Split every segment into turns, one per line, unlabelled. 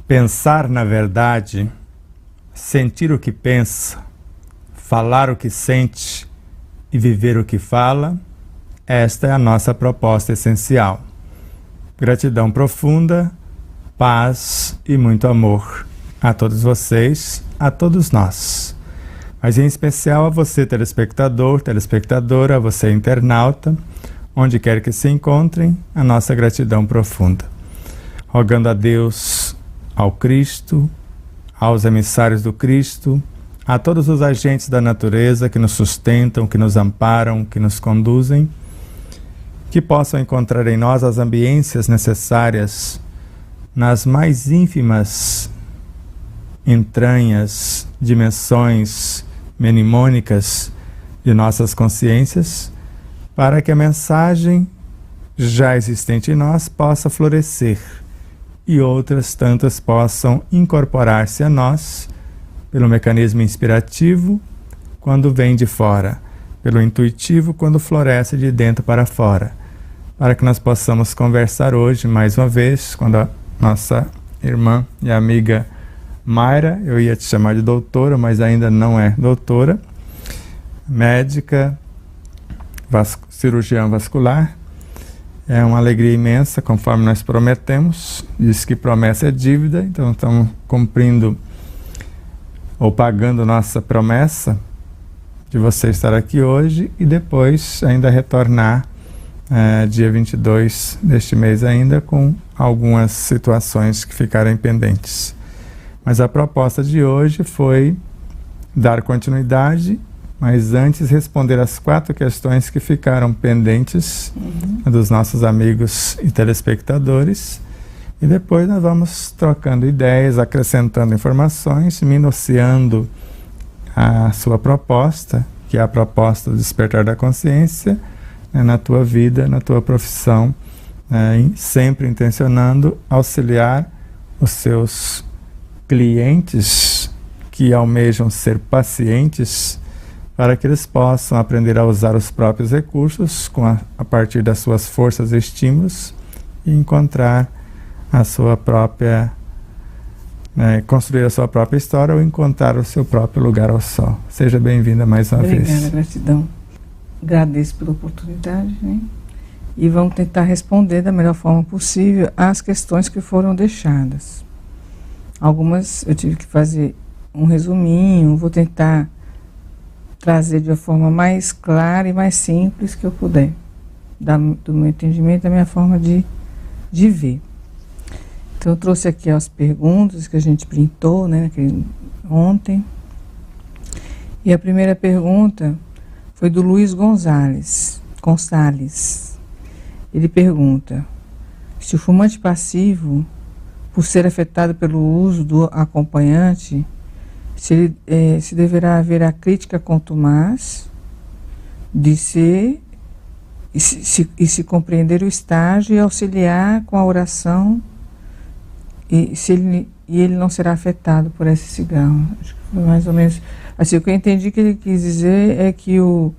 Pensar na verdade, sentir o que pensa, falar o que sente e viver o que fala, esta é a nossa proposta essencial. Gratidão profunda, paz e muito amor a todos vocês, a todos nós. Mas em especial a você, telespectador, telespectadora, a você, internauta, onde quer que se encontrem, a nossa gratidão profunda. Rogando a Deus, ao Cristo, aos emissários do Cristo, a todos os agentes da natureza que nos sustentam, que nos amparam, que nos conduzem, que possam encontrar em nós as ambiências necessárias nas mais ínfimas entranhas, dimensões mnemônicas de nossas consciências, para que a mensagem já existente em nós possa florescer e outras tantas possam incorporar-se a nós pelo mecanismo inspirativo quando vem de fora, pelo intuitivo quando floresce de dentro para fora, para que nós possamos conversar hoje mais uma vez com a nossa irmã e amiga Mayra. Eu ia te chamar de doutora, mas ainda não é doutora, médica, cirurgiã vascular. É uma alegria imensa, conforme nós prometemos. Diz que promessa é dívida, então estamos cumprindo ou pagando nossa promessa de você estar aqui hoje e depois ainda retornar dia 22 deste mês ainda com algumas situações que ficaram pendentes. Mas a proposta de hoje foi dar continuidade, mas antes responder as 4 questões que ficaram pendentes dos nossos amigos e telespectadores. E depois nós vamos trocando ideias, acrescentando informações, minuciando a sua proposta, que é a proposta do despertar da consciência, na tua vida, na tua profissão, sempre intencionando auxiliar os seus clientes que almejam ser pacientes, para que eles possam aprender a usar os próprios recursos a partir das suas forças e estímulos e encontrar a sua própria, construir a sua própria história ou encontrar o seu próprio lugar ao sol. Seja bem-vinda mais uma vez.
Obrigada, gratidão. Agradeço pela oportunidade, né? E vamos tentar responder da melhor forma possível às questões que foram deixadas. Algumas eu tive que fazer um resuminho, vou tentar trazer de uma forma mais clara e mais simples que eu puder, do meu entendimento, da minha forma de ver. Então eu trouxe aqui as perguntas que a gente printou, né, ontem. E a primeira pergunta foi do Luiz Gonçalves. Ele pergunta se o fumante passivo, por ser afetado pelo uso do acompanhante, se deverá haver a crítica contumaz de ser e se compreender o estágio e auxiliar com a oração e ele não será afetado por esse cigarro. Acho que foi mais ou menos assim. O que eu entendi que ele quis dizer é que o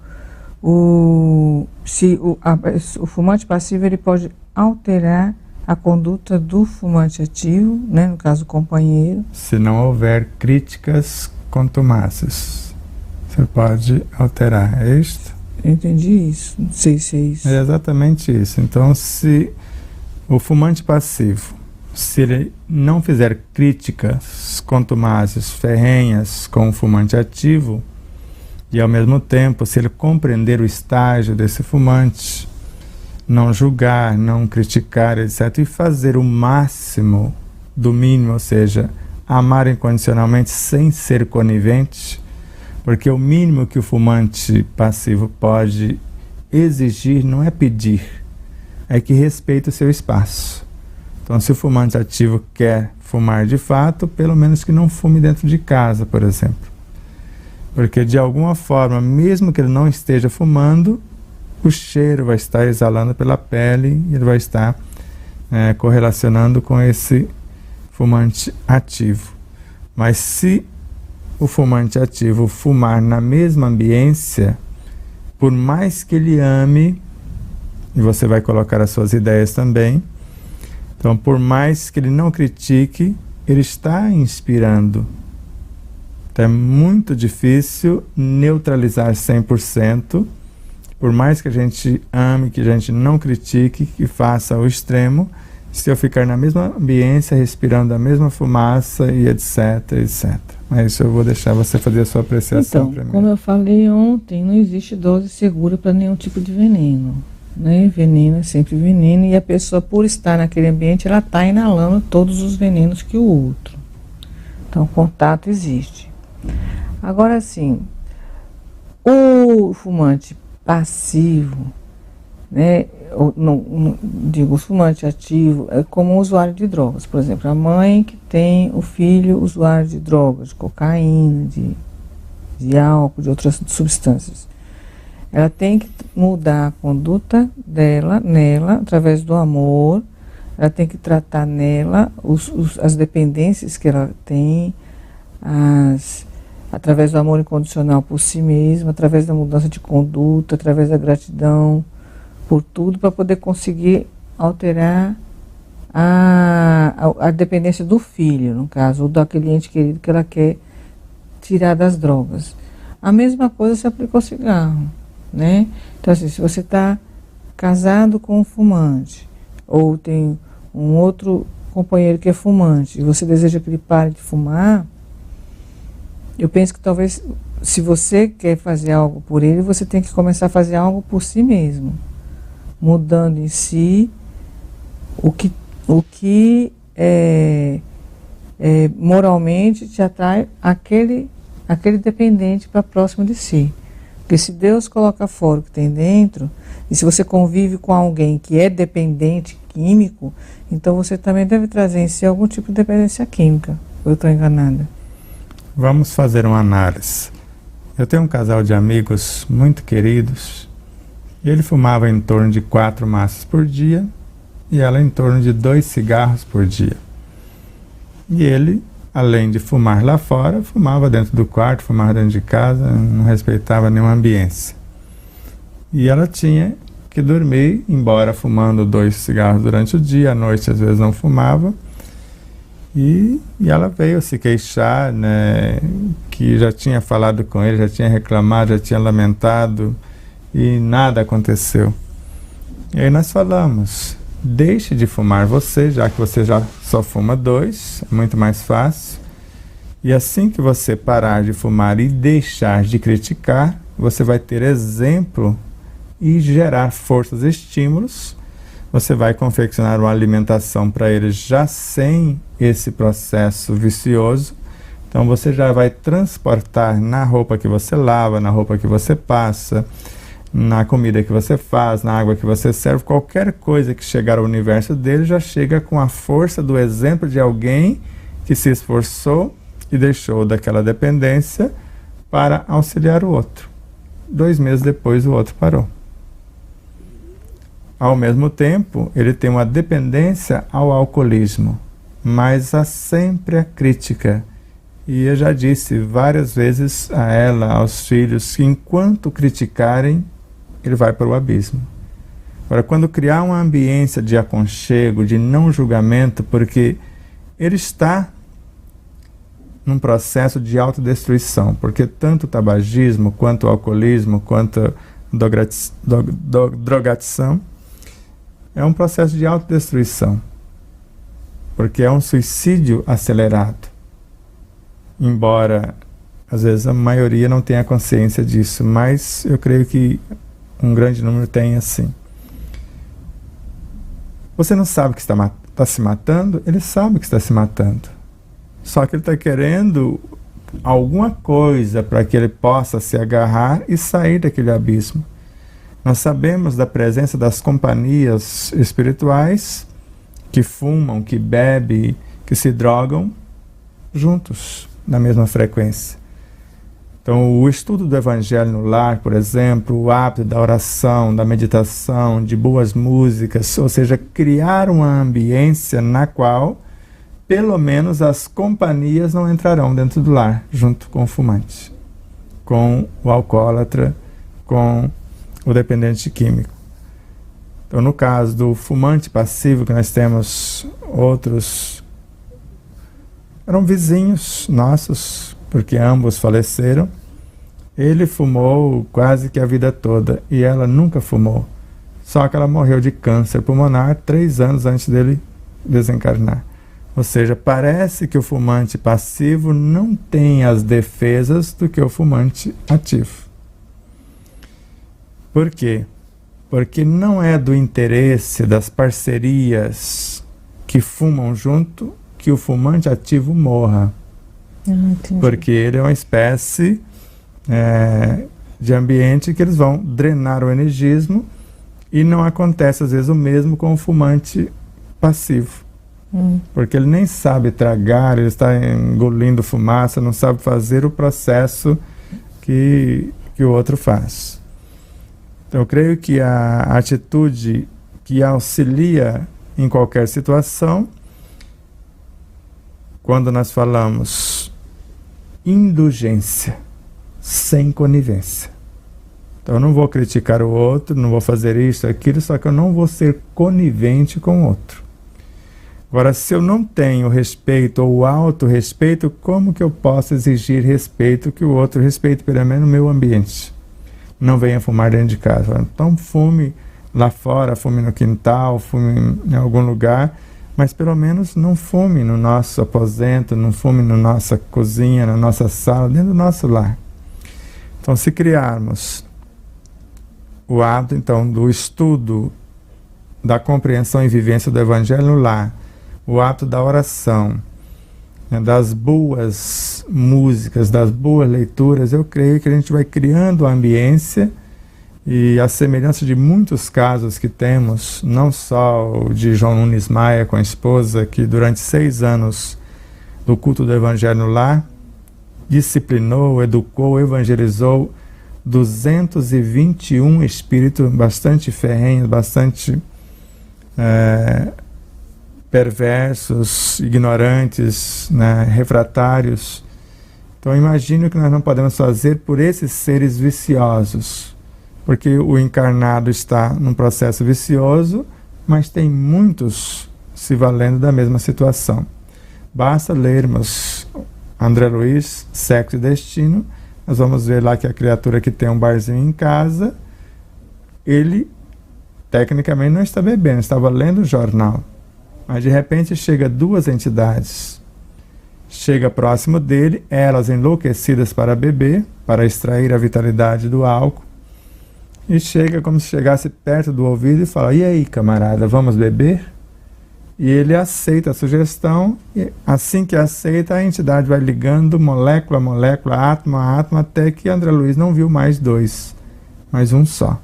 fumante passivo ele pode alterar a conduta do fumante ativo, né, no caso o companheiro.
Se não houver críticas contumazes, você pode alterar, é isto?
Eu entendi isso, não sei se é isso.
É exatamente isso. Então, se o fumante passivo, se ele não fizer críticas contumazes, ferrenhas com o fumante ativo, e ao mesmo tempo, se ele compreender o estágio desse fumante, não julgar, não criticar, etc., e fazer o máximo do mínimo, ou seja, amar incondicionalmente sem ser conivente, porque o mínimo que o fumante passivo pode exigir não é pedir, é que respeite o seu espaço. Então, se o fumante ativo quer fumar de fato, pelo menos que não fume dentro de casa, por exemplo. Porque de alguma forma, mesmo que ele não esteja fumando, o cheiro vai estar exalando pela pele e ele vai estar correlacionando com esse fumante ativo. Mas se o fumante ativo fumar na mesma ambiência, por mais que ele ame, e você vai colocar as suas ideias também, então por mais que ele não critique, ele está inspirando. Então é muito difícil neutralizar 100%, por mais que a gente ame, que a gente não critique, que faça ao extremo, se eu ficar na mesma ambiência, respirando a mesma fumaça e etc, etc. Mas isso eu vou deixar você fazer a sua apreciação
então,
primeiro.
Como eu falei ontem, não existe dose segura para nenhum tipo de veneno. Né? Veneno é sempre veneno, e a pessoa, por estar naquele ambiente, ela está inalando todos os venenos que o outro. Então, o contato existe. Agora, sim, o fumante passivo, né, não digo o fumante ativo, é como um usuário de drogas. Por exemplo, a mãe que tem o filho usuário de drogas, de cocaína, de álcool, de outras substâncias. Ela tem que mudar a conduta nela, através do amor. Ela tem que tratar nela as dependências que ela tem, através do amor incondicional por si mesma, através da mudança de conduta, através da gratidão por tudo, para poder conseguir alterar a dependência do filho, no caso, ou daquele ente querido que ela quer tirar das drogas. A mesma coisa se aplica ao cigarro, né? Então, assim, se você está casado com um fumante, ou tem um outro companheiro que é fumante, e você deseja que ele pare de fumar, eu penso que talvez, se você quer fazer algo por ele, você tem que começar a fazer algo por si mesmo, mudando em si o que moralmente te atrai aquele dependente para próximo de si. Porque se Deus coloca fora o que tem dentro, e se você convive com alguém que é dependente químico, então você também deve trazer em si algum tipo de dependência química. Ou eu estou enganada?
Vamos fazer uma análise. Eu tenho um casal de amigos muito queridos, e ele fumava em torno de 4 maços por dia, e ela em torno de 2 cigarros por dia. E ele, além de fumar lá fora, fumava dentro do quarto, fumava dentro de casa, não respeitava nenhuma ambiência. E ela tinha que dormir, embora fumando 2 cigarros durante o dia, à noite às vezes não fumava. E ela veio se queixar, né, que já tinha falado com ele, já tinha reclamado, já tinha lamentado, e nada aconteceu. E aí nós falamos: deixe de fumar você, já que você já só fuma 2, é muito mais fácil. E assim que você parar de fumar e deixar de criticar, você vai ter exemplo e gerar forças e estímulos. Você vai confeccionar uma alimentação para eles já sem esse processo vicioso. Então você já vai transportar na roupa que você lava, na roupa que você passa, na comida que você faz, na água que você serve, qualquer coisa que chegar ao universo dele já chega com a força do exemplo de alguém que se esforçou e deixou daquela dependência para auxiliar o outro. 2 meses depois o outro parou. Ao mesmo tempo, ele tem uma dependência ao alcoolismo, mas há sempre a crítica. E eu já disse várias vezes a ela, aos filhos, que enquanto criticarem, ele vai para o abismo. Agora, quando criar uma ambiência de aconchego, de não julgamento, porque ele está num processo de autodestruição, porque tanto o tabagismo, quanto o alcoolismo, quanto a drogadição, é um processo de autodestruição, porque é um suicídio acelerado. Embora, às vezes, a maioria não tenha consciência disso, mas eu creio que um grande número tem assim. Você não sabe que está se matando? Ele sabe que está se matando. Só que ele está querendo alguma coisa para que ele possa se agarrar e sair daquele abismo. Nós sabemos da presença das companhias espirituais que fumam, que bebem, que se drogam juntos, na mesma frequência. Então, o estudo do Evangelho no lar, por exemplo, o hábito da oração, da meditação, de boas músicas, ou seja, criar uma ambiência na qual, pelo menos, as companhias não entrarão dentro do lar, junto com o fumante, com o alcoólatra, com o dependente químico. Então, no caso do fumante passivo, que nós temos outros eram vizinhos nossos, porque ambos faleceram. Ele fumou quase que a vida toda e ela nunca fumou. Só que ela morreu de câncer pulmonar 3 anos antes dele desencarnar. Ou seja, parece que o fumante passivo não tem as defesas do que o fumante ativo. Por quê? Porque não é do interesse das parcerias que fumam junto que o fumante ativo morra. Porque ele é uma espécie de ambiente que eles vão drenar o energismo e não acontece às vezes o mesmo com o fumante passivo. Porque ele nem sabe tragar, ele está engolindo fumaça, não sabe fazer o processo que o outro faz. Então eu creio que a atitude que auxilia em qualquer situação, quando nós falamos indulgência, sem conivência. Então eu não vou criticar o outro, não vou fazer isso, aquilo, só que eu não vou ser conivente com o outro. Agora, se eu não tenho respeito ou autorrespeito, como que eu posso exigir respeito que o outro respeite pelo menos o meu ambiente? Não venha fumar dentro de casa. Então fume lá fora, fume no quintal, fume em algum lugar, mas pelo menos não fume no nosso aposento, não fume na nossa cozinha, na nossa sala, dentro do nosso lar. Então, se criarmos o hábito, então, do estudo, da compreensão e vivência do Evangelho no lar, o hábito da oração, das boas músicas, das boas leituras, eu creio que a gente vai criando a ambiência e a semelhança de muitos casos que temos, não só o de João Nunes Maia com a esposa, que durante 6 anos do culto do Evangelho no lar, disciplinou, educou, evangelizou 221 espíritos bastante ferrenhos, bastante perversos, ignorantes, né, refratários. Então imagine o que nós não podemos fazer por esses seres viciosos, porque o encarnado está num processo vicioso, mas tem muitos se valendo da mesma situação. Basta lermos André Luiz, Sexo e Destino, nós vamos ver lá que a criatura que tem um barzinho em casa, ele tecnicamente não está bebendo, estava lendo o jornal. Mas de repente chega 2 entidades, chega próximo dele, elas enlouquecidas para beber, para extrair a vitalidade do álcool, e chega como se chegasse perto do ouvido e fala: e aí, camarada, vamos beber? E ele aceita a sugestão, e assim que aceita, a entidade vai ligando molécula a molécula, átomo a átomo, até que André Luiz não viu mais 2, mas um só.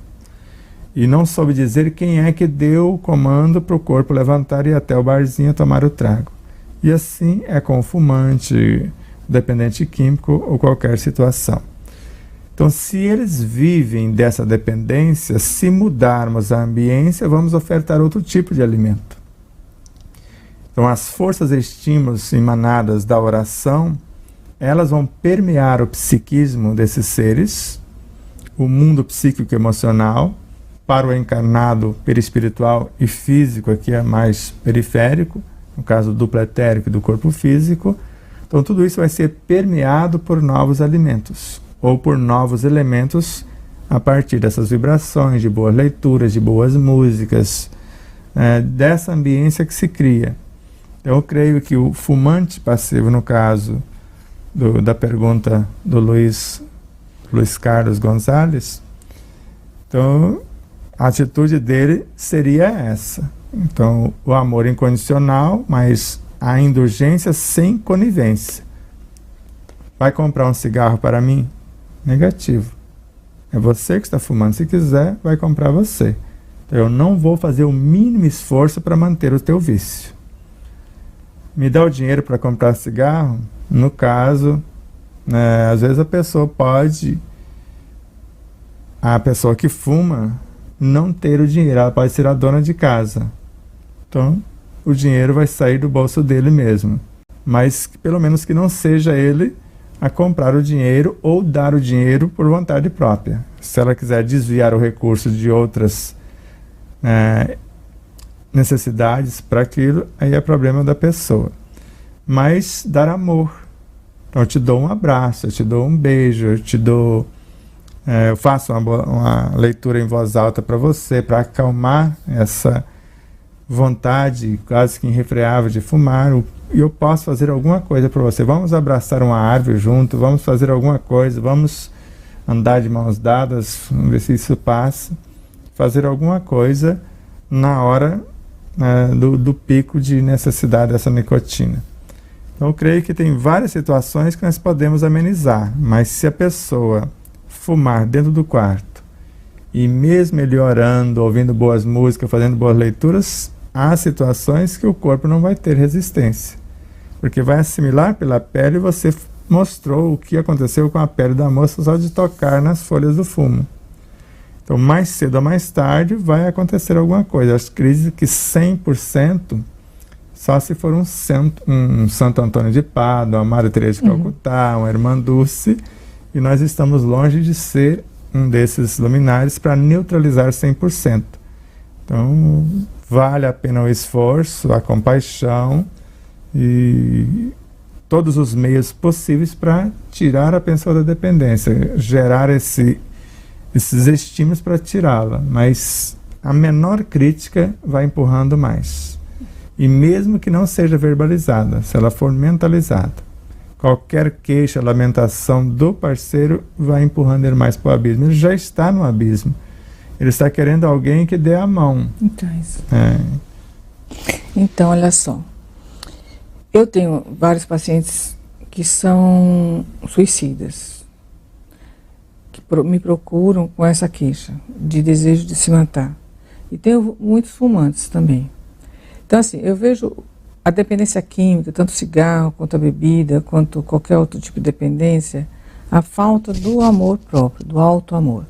E não soube dizer quem é que deu o comando para o corpo levantar e ir até o barzinho tomar o trago. E assim é com o fumante, dependente químico ou qualquer situação. Então, se eles vivem dessa dependência, se mudarmos a ambiência, vamos ofertar outro tipo de alimento. Então, as forças e estímulos emanadas da oração, elas vão permear o psiquismo desses seres, o mundo psíquico e emocional, para o encarnado perispiritual e físico, aqui é mais periférico, no caso do duplo etérico e do corpo físico. Então tudo isso vai ser permeado por novos alimentos, ou por novos elementos a partir dessas vibrações, de boas leituras, de boas músicas, dessa ambiência que se cria. Eu creio que o fumante passivo, no caso da pergunta do Luiz Carlos Gonzalez, então a atitude dele seria essa. Então, o amor incondicional, mas a indulgência sem conivência. Vai comprar um cigarro para mim? Negativo. É você que está fumando. Se quiser, vai comprar você. Então, eu não vou fazer o mínimo esforço para manter o teu vício. Me dá o dinheiro para comprar cigarro? No caso, às vezes a pessoa que fuma, não ter o dinheiro, ela pode ser a dona de casa. Então, o dinheiro vai sair do bolso dele mesmo. Mas, pelo menos que não seja ele a comprar o dinheiro ou dar o dinheiro por vontade própria. Se ela quiser desviar o recurso de outras necessidades para aquilo, aí é problema da pessoa. mas dar amor. Então eu te dou um abraço, eu te dou um beijo, eu faço uma leitura em voz alta para você, para acalmar essa vontade quase que irrefreável de fumar, e eu posso fazer alguma coisa para você. Vamos abraçar uma árvore junto, vamos fazer alguma coisa, vamos andar de mãos dadas, vamos ver se isso passa. Fazer alguma coisa na hora do pico de necessidade dessa nicotina. Então eu creio que tem várias situações que nós podemos amenizar, mas se a pessoa fumar dentro do quarto, e mesmo ele orando, ouvindo boas músicas, fazendo boas leituras, há situações que o corpo não vai ter resistência, porque vai assimilar pela pele. E você mostrou o que aconteceu com a pele da moça só de tocar nas folhas do fumo. Então, mais cedo ou mais tarde, vai acontecer alguma coisa. As crises que 100%, só se for um Santo Antônio de Pádua, uma Madre Teresa de Calcutá, uma Irmã Dulce, e nós estamos longe de ser um desses luminares para neutralizar 100%. Então, vale a pena o esforço, a compaixão e todos os meios possíveis para tirar a pessoa da dependência, gerar esses estímulos para tirá-la, mas a menor crítica vai empurrando mais. E mesmo que não seja verbalizada, se ela for mentalizada, qualquer queixa, lamentação do parceiro vai empurrando ele mais para o abismo. Ele já está no abismo. Ele está querendo alguém que dê a mão.
Então, olha só. Eu tenho vários pacientes que são suicidas, que me procuram com essa queixa de desejo de se matar. E tenho muitos fumantes também. Então, assim, eu vejo a dependência química, tanto cigarro, quanto a bebida, quanto qualquer outro tipo de dependência, a falta do amor próprio, do auto-amor.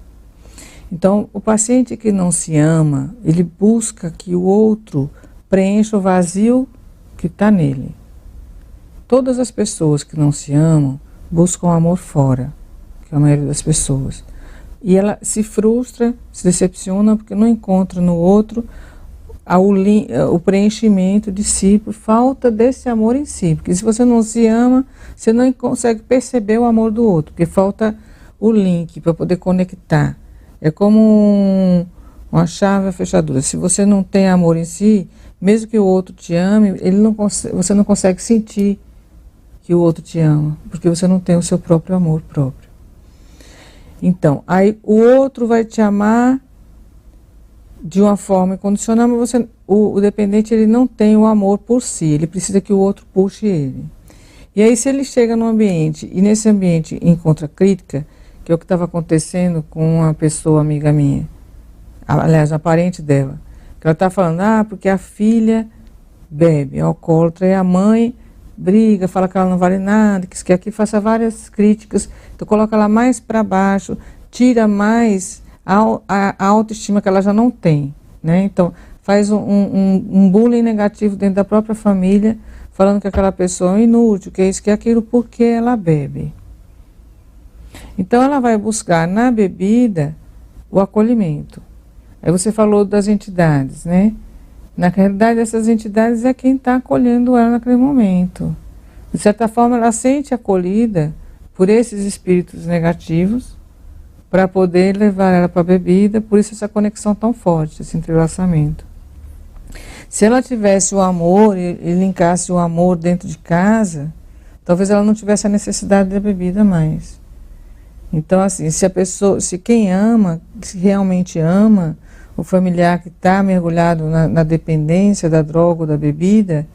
Então, o paciente que não se ama, ele busca que o outro preencha o vazio que está nele. Todas as pessoas que não se amam buscam amor fora, que é a maioria das pessoas. E ela se frustra, se decepciona porque não encontra no outro o preenchimento de si, por falta desse amor em si. Porque se você não se ama, você não consegue perceber o amor do outro, porque falta o link para poder conectar. É como uma chave, a fechadura. Se você não tem amor em si, mesmo que o outro te ame, você não consegue sentir que o outro te ama, porque você não tem o seu próprio amor próprio. Então, aí o outro vai te amar de uma forma incondicional, mas o dependente ele não tem o amor por si, ele precisa que o outro puxe ele. E aí se ele chega num ambiente, e nesse ambiente encontra crítica, que é o que estava acontecendo com uma pessoa amiga minha, aliás, uma parente dela, que ela está falando, porque a filha bebe, é alcoólatra, e a mãe briga, fala que ela não vale nada, que aqui faça várias críticas, então coloca ela mais para baixo, tira mais a autoestima que ela já não tem, né? Então faz um bullying negativo dentro da própria família, falando que aquela pessoa é inútil, que é isso, que é aquilo, porque ela bebe. Então ela vai buscar na bebida o acolhimento. Aí você falou das entidades, né? Na realidade, essas entidades é quem está acolhendo ela naquele momento. De certa forma, ela sente acolhida por esses espíritos negativos para poder levar ela para a bebida, por isso essa conexão tão forte, esse entrelaçamento. Se ela tivesse o amor e linkasse o amor dentro de casa, talvez ela não tivesse a necessidade da bebida mais. Então, assim, se quem ama, se realmente ama, o familiar que está mergulhado na dependência da droga ou da bebida,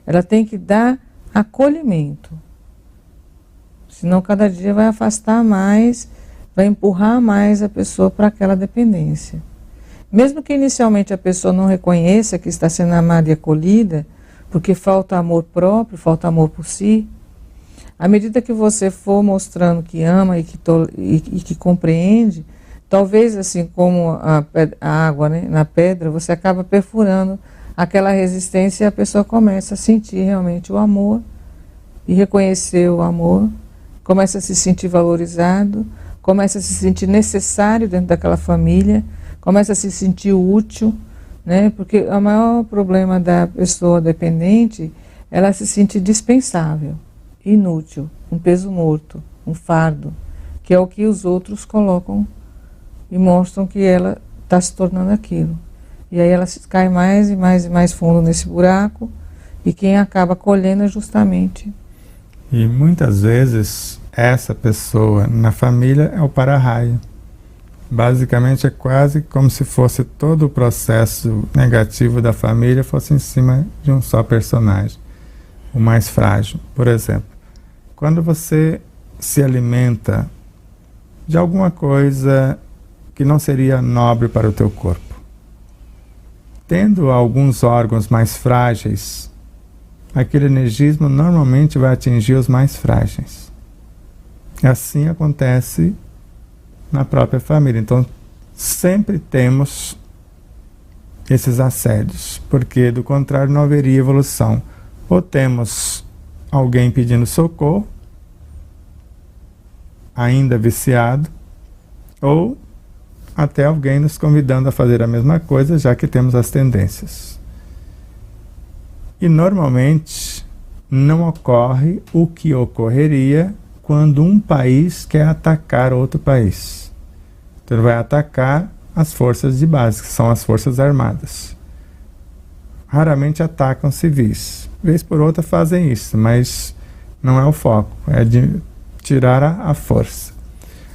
ela tem que dar acolhimento. Senão cada dia vai afastar mais, vai empurrar mais a pessoa para aquela dependência. Mesmo que inicialmente a pessoa não reconheça que está sendo amada e acolhida, porque falta amor próprio, falta amor por si, à medida que você for mostrando que ama e que compreende, talvez assim como a água, né, na pedra, você acaba perfurando aquela resistência e a pessoa começa a sentir realmente o amor e reconhecer o amor, começa a se sentir valorizado, começa a se sentir necessário dentro daquela família, começa a se sentir útil, né, porque o maior problema da pessoa dependente ela se sente dispensável, inútil, um peso morto, um fardo, que é o que os outros colocam e mostram que ela está se tornando aquilo. E aí ela cai mais e mais e mais fundo nesse buraco, e quem acaba colhendo é justamente.
E muitas vezes essa pessoa na família é o para-raio. Basicamente é quase como se fosse todo o processo negativo da família fosse em cima de um só personagem, o mais frágil. Por exemplo, quando você se alimenta de alguma coisa que não seria nobre para o teu corpo, tendo alguns órgãos mais frágeis, aquele energismo normalmente vai atingir os mais frágeis. Assim acontece na própria família. Então, sempre temos esses assédios, porque do contrário não haveria evolução. Ou temos alguém pedindo socorro, ainda viciado, ou até alguém nos convidando a fazer a mesma coisa, já que temos as tendências. E normalmente não ocorre o que ocorreria quando um país quer atacar outro país. Então ele vai atacar as forças de base, que são as forças armadas. Raramente atacam civis. Vez por outra fazem isso, mas não é o foco, é de tirar a força.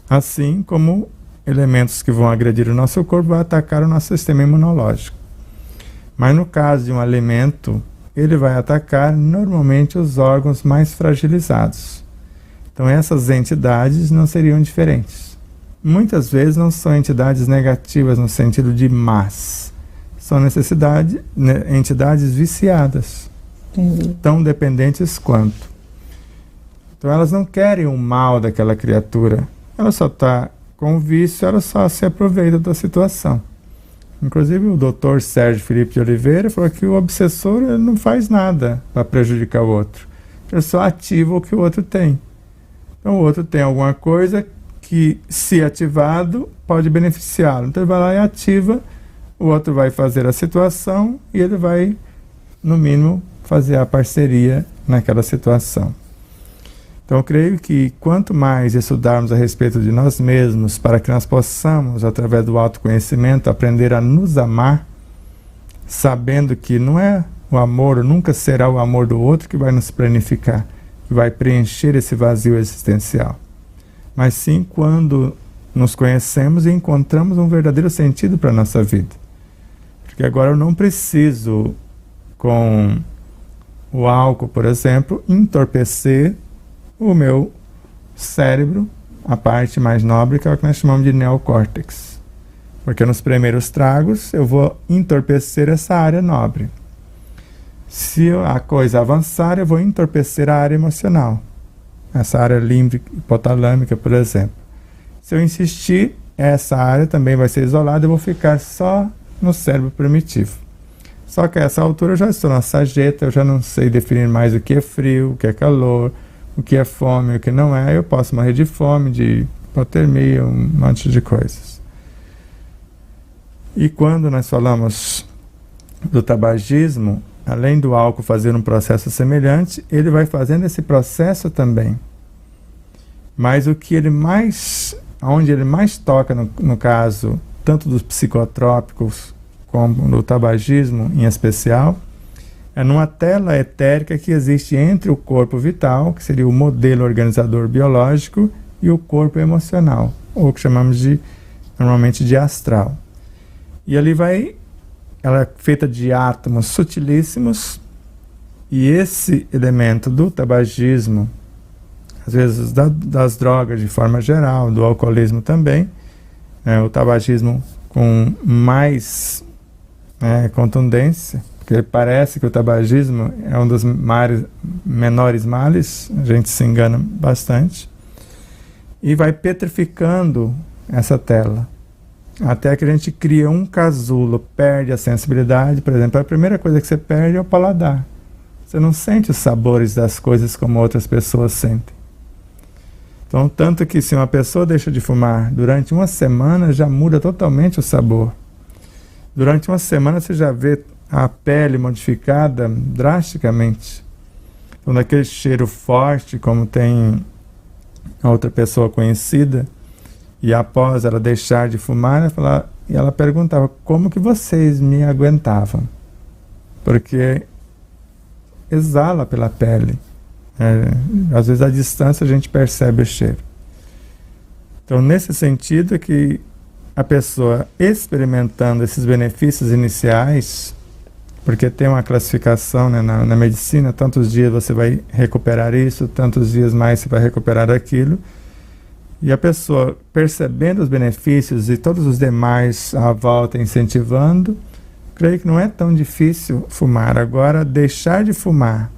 Assim como elementos que vão agredir o nosso corpo vão atacar o nosso sistema imunológico. Mas no caso de um alimento, ele vai atacar normalmente os órgãos mais fragilizados. Então essas entidades não seriam diferentes. Muitas vezes não são entidades negativas no sentido de más. São entidades viciadas.
Entendi.
Tão dependentes quanto. Então elas não querem o mal daquela criatura. Ela só está com o vício, ela só se aproveita da situação. Inclusive o Dr. Sérgio Felipe de Oliveira falou que o obsessor não faz nada para prejudicar o outro. Ele só ativa o que o outro tem. Então o outro tem alguma coisa que, se ativado, pode beneficiá-lo. Então ele vai lá e ativa, o outro vai fazer a situação e ele vai, no mínimo, fazer a parceria naquela situação. Então eu creio que quanto mais estudarmos a respeito de nós mesmos, para que nós possamos, através do autoconhecimento, aprender a nos amar, sabendo que não é o amor, nunca será o amor do outro que vai nos planificar, que vai preencher esse vazio existencial. Mas sim quando nos conhecemos e encontramos um verdadeiro sentido para a nossa vida. Porque agora eu não preciso, com o álcool, por exemplo, entorpecer o meu cérebro, a parte mais nobre, que é o que nós chamamos de neocórtex. Porque nos primeiros tragos eu vou entorpecer essa área nobre. Se a coisa avançar, eu vou entorpecer a área emocional. Essa área límbica hipotalâmica, por exemplo. Se eu insistir, essa área também vai ser isolada, eu vou ficar só no cérebro primitivo. Só que a essa altura eu já estou na sarjeta, eu já não sei definir mais o que é frio, o que é calor, o que é fome, o que não é. Eu posso morrer de fome, de hipotermia, um monte de coisas. E quando nós falamos do tabagismo, além do álcool fazer um processo semelhante, ele vai fazendo esse processo também. Mas o que ele mais, onde ele mais toca, no caso, tanto dos psicotrópicos como do tabagismo em especial, é numa tela etérica que existe entre o corpo vital, que seria o modelo organizador biológico, e o corpo emocional, ou que chamamos normalmente de astral. E ali ela é feita de átomos sutilíssimos, e esse elemento do tabagismo, às vezes das drogas de forma geral, do alcoolismo também, o tabagismo com mais contundência, porque parece que o tabagismo é um dos menores males, a gente se engana bastante, e vai petrificando essa tela, até que a gente cria um casulo, perde a sensibilidade. Por exemplo, a primeira coisa que você perde é o paladar. Você não sente os sabores das coisas como outras pessoas sentem. Então, tanto que se uma pessoa deixa de fumar durante uma semana, já muda totalmente o sabor. Durante uma semana você já vê a pele modificada drasticamente. Então, daquele cheiro forte, como tem outra pessoa conhecida, e após ela deixar de fumar, ela perguntava, como que vocês me aguentavam? Porque exala pela pele. Às vezes, à distância, a gente percebe o cheiro. Então, nesse sentido, que a pessoa experimentando esses benefícios iniciais, porque tem uma classificação, né, na medicina, tantos dias você vai recuperar isso, tantos dias mais você vai recuperar aquilo, e a pessoa percebendo os benefícios e todos os demais à volta incentivando, creio que não é tão difícil fumar. Agora, deixar de fumar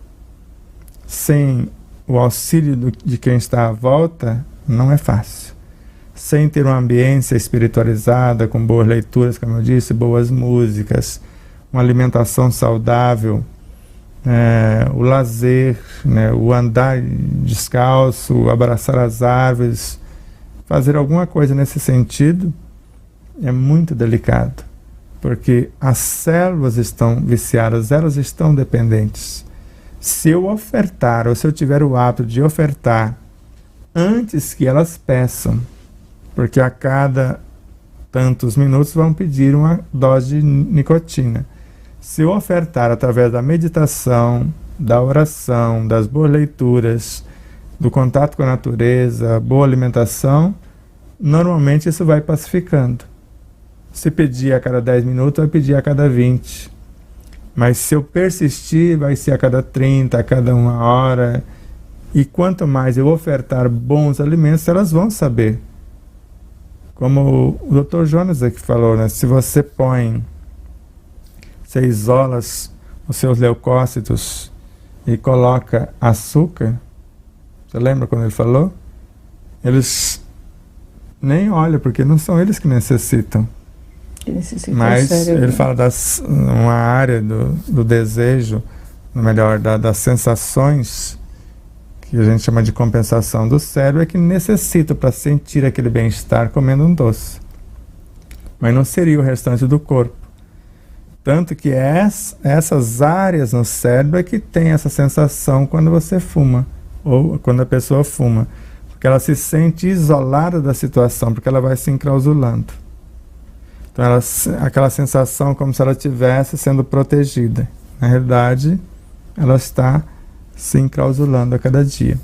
sem o auxílio de quem está à volta não é fácil. Sem ter uma ambiência espiritualizada, com boas leituras, como eu disse, boas músicas, uma alimentação saudável, o lazer, né, o andar descalço, o abraçar as árvores, fazer alguma coisa nesse sentido é muito delicado, porque as células estão viciadas, elas estão dependentes. Se eu ofertar, ou se eu tiver o hábito de ofertar antes que elas peçam, porque a cada tantos minutos vão pedir uma dose de nicotina. Se eu ofertar através da meditação, da oração, das boas leituras, do contato com a natureza, boa alimentação, normalmente isso vai pacificando. Se pedir a cada 10 minutos, vai pedir a cada 20. Mas se eu persistir, vai ser a cada 30, a cada 1 hora. E quanto mais eu ofertar bons alimentos, elas vão saber. Como o Dr. Jonas aqui falou, né? Se você isola os seus leucócitos e coloca açúcar, você lembra quando ele falou? Eles nem olham, porque não são eles que necessitam. Mas ele fala uma área do desejo, melhor, das sensações, que a gente chama de compensação do cérebro, é que necessita para sentir aquele bem-estar comendo um doce. Mas não seria o restante do corpo. Tanto que essas áreas no cérebro é que tem essa sensação quando você fuma, ou quando a pessoa fuma. Porque ela se sente isolada da situação, porque ela vai se enclausulando. Então, aquela sensação como se ela estivesse sendo protegida. Na realidade, ela está se enclausulando a cada dia.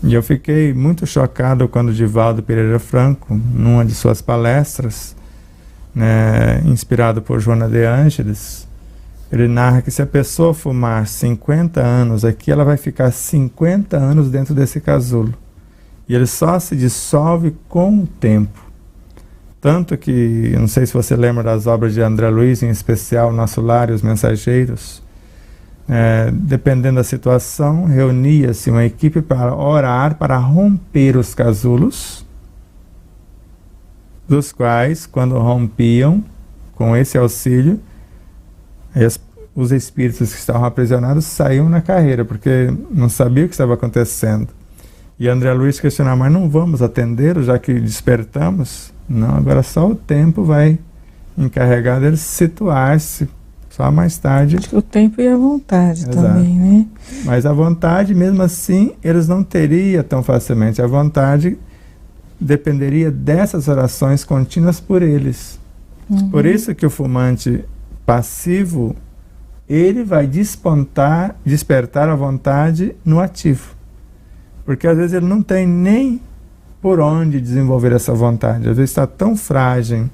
E eu fiquei muito chocado quando Divaldo Pereira Franco, numa de suas palestras, né, inspirado por Joana de Ângeles, ele narra que se a pessoa fumar 50 anos aqui, ela vai ficar 50 anos dentro desse casulo. E ele só se dissolve com o tempo. Tanto que, não sei se você lembra das obras de André Luiz, em especial Nosso Lar e os Mensageiros, dependendo da situação, reunia-se uma equipe para orar, para romper os casulos, dos quais, quando rompiam, com esse auxílio, os espíritos que estavam aprisionados saíam na carreira, porque não sabiam o que estava acontecendo. E André Luiz questionava, mas não vamos atendê-lo, já que despertamos? Não, agora só o tempo vai encarregar deles situar-se. Só mais tarde. Acho
que o tempo e a vontade. Exato. Também, né?
Mas a vontade, mesmo assim, eles não teriam tão facilmente. A vontade dependeria dessas orações contínuas por eles. Uhum. Por isso que o fumante passivo, ele vai despertar a vontade no ativo. Porque às vezes ele não tem nem por onde desenvolver essa vontade. Às vezes está tão frágil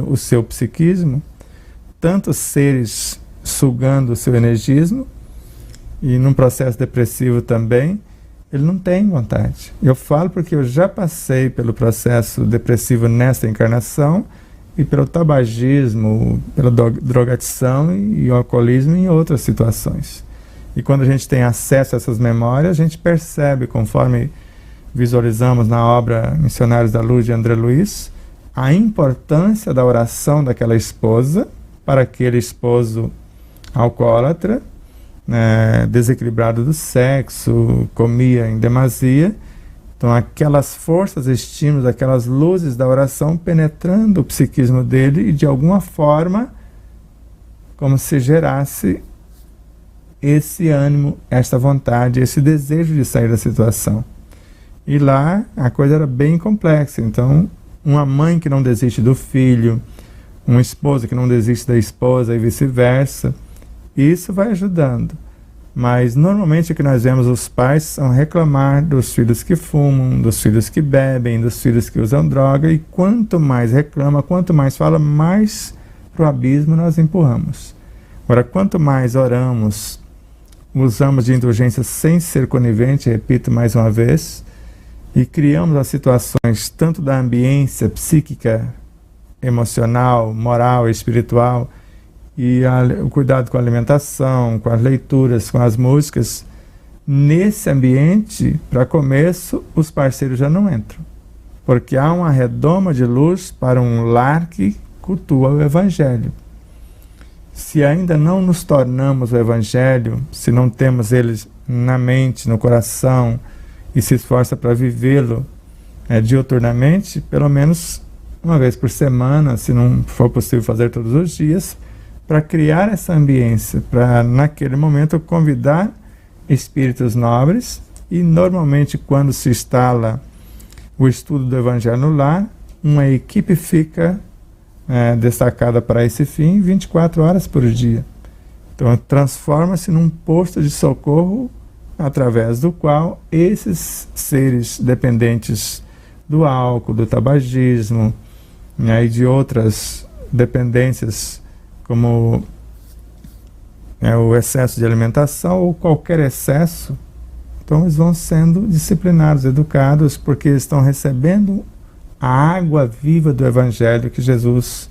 o seu psiquismo, tantos seres sugando o seu energismo, e num processo depressivo também, ele não tem vontade. Eu falo porque eu já passei pelo processo depressivo nesta encarnação, e pelo tabagismo, pela drogadição e o alcoolismo em outras situações. E quando a gente tem acesso a essas memórias, a gente percebe, conforme visualizamos na obra Missionários da Luz de André Luiz, a importância da oração daquela esposa para aquele esposo alcoólatra, desequilibrado do sexo, comia em demasia. Então aquelas forças, estímulos, aquelas luzes da oração penetrando o psiquismo dele e de alguma forma como se gerasse esse ânimo, esta vontade, esse desejo de sair da situação. E lá a coisa era bem complexa. Então, uma mãe que não desiste do filho, uma esposa que não desiste da esposa e vice-versa, isso vai ajudando. Mas normalmente o que nós vemos os pais são reclamar dos filhos que fumam, dos filhos que bebem, dos filhos que usam droga, e quanto mais reclama, quanto mais fala, mais para o abismo nós empurramos. Agora, quanto mais oramos, usamos de indulgência sem ser conivente, repito mais uma vez, e criamos as situações tanto da ambiência psíquica, emocional, moral, espiritual, e o cuidado com a alimentação, com as leituras, com as músicas, nesse ambiente, para começo, os parceiros já não entram. Porque há uma redoma de luz para um lar que cultua o Evangelho. Se ainda não nos tornamos o Evangelho, se não temos ele na mente, no coração, e se esforça para vivê-lo diuturnamente, pelo menos uma vez por semana, se não for possível fazer todos os dias, para criar essa ambiência, para naquele momento convidar espíritos nobres, e normalmente quando se instala o estudo do Evangelho no lar, uma equipe fica destacada para esse fim 24 horas por dia. Então transforma-se num posto de socorro através do qual esses seres dependentes do álcool, do tabagismo e de outras dependências como o excesso de alimentação ou qualquer excesso, então eles vão sendo disciplinados, educados, porque estão recebendo a água viva do Evangelho que Jesus,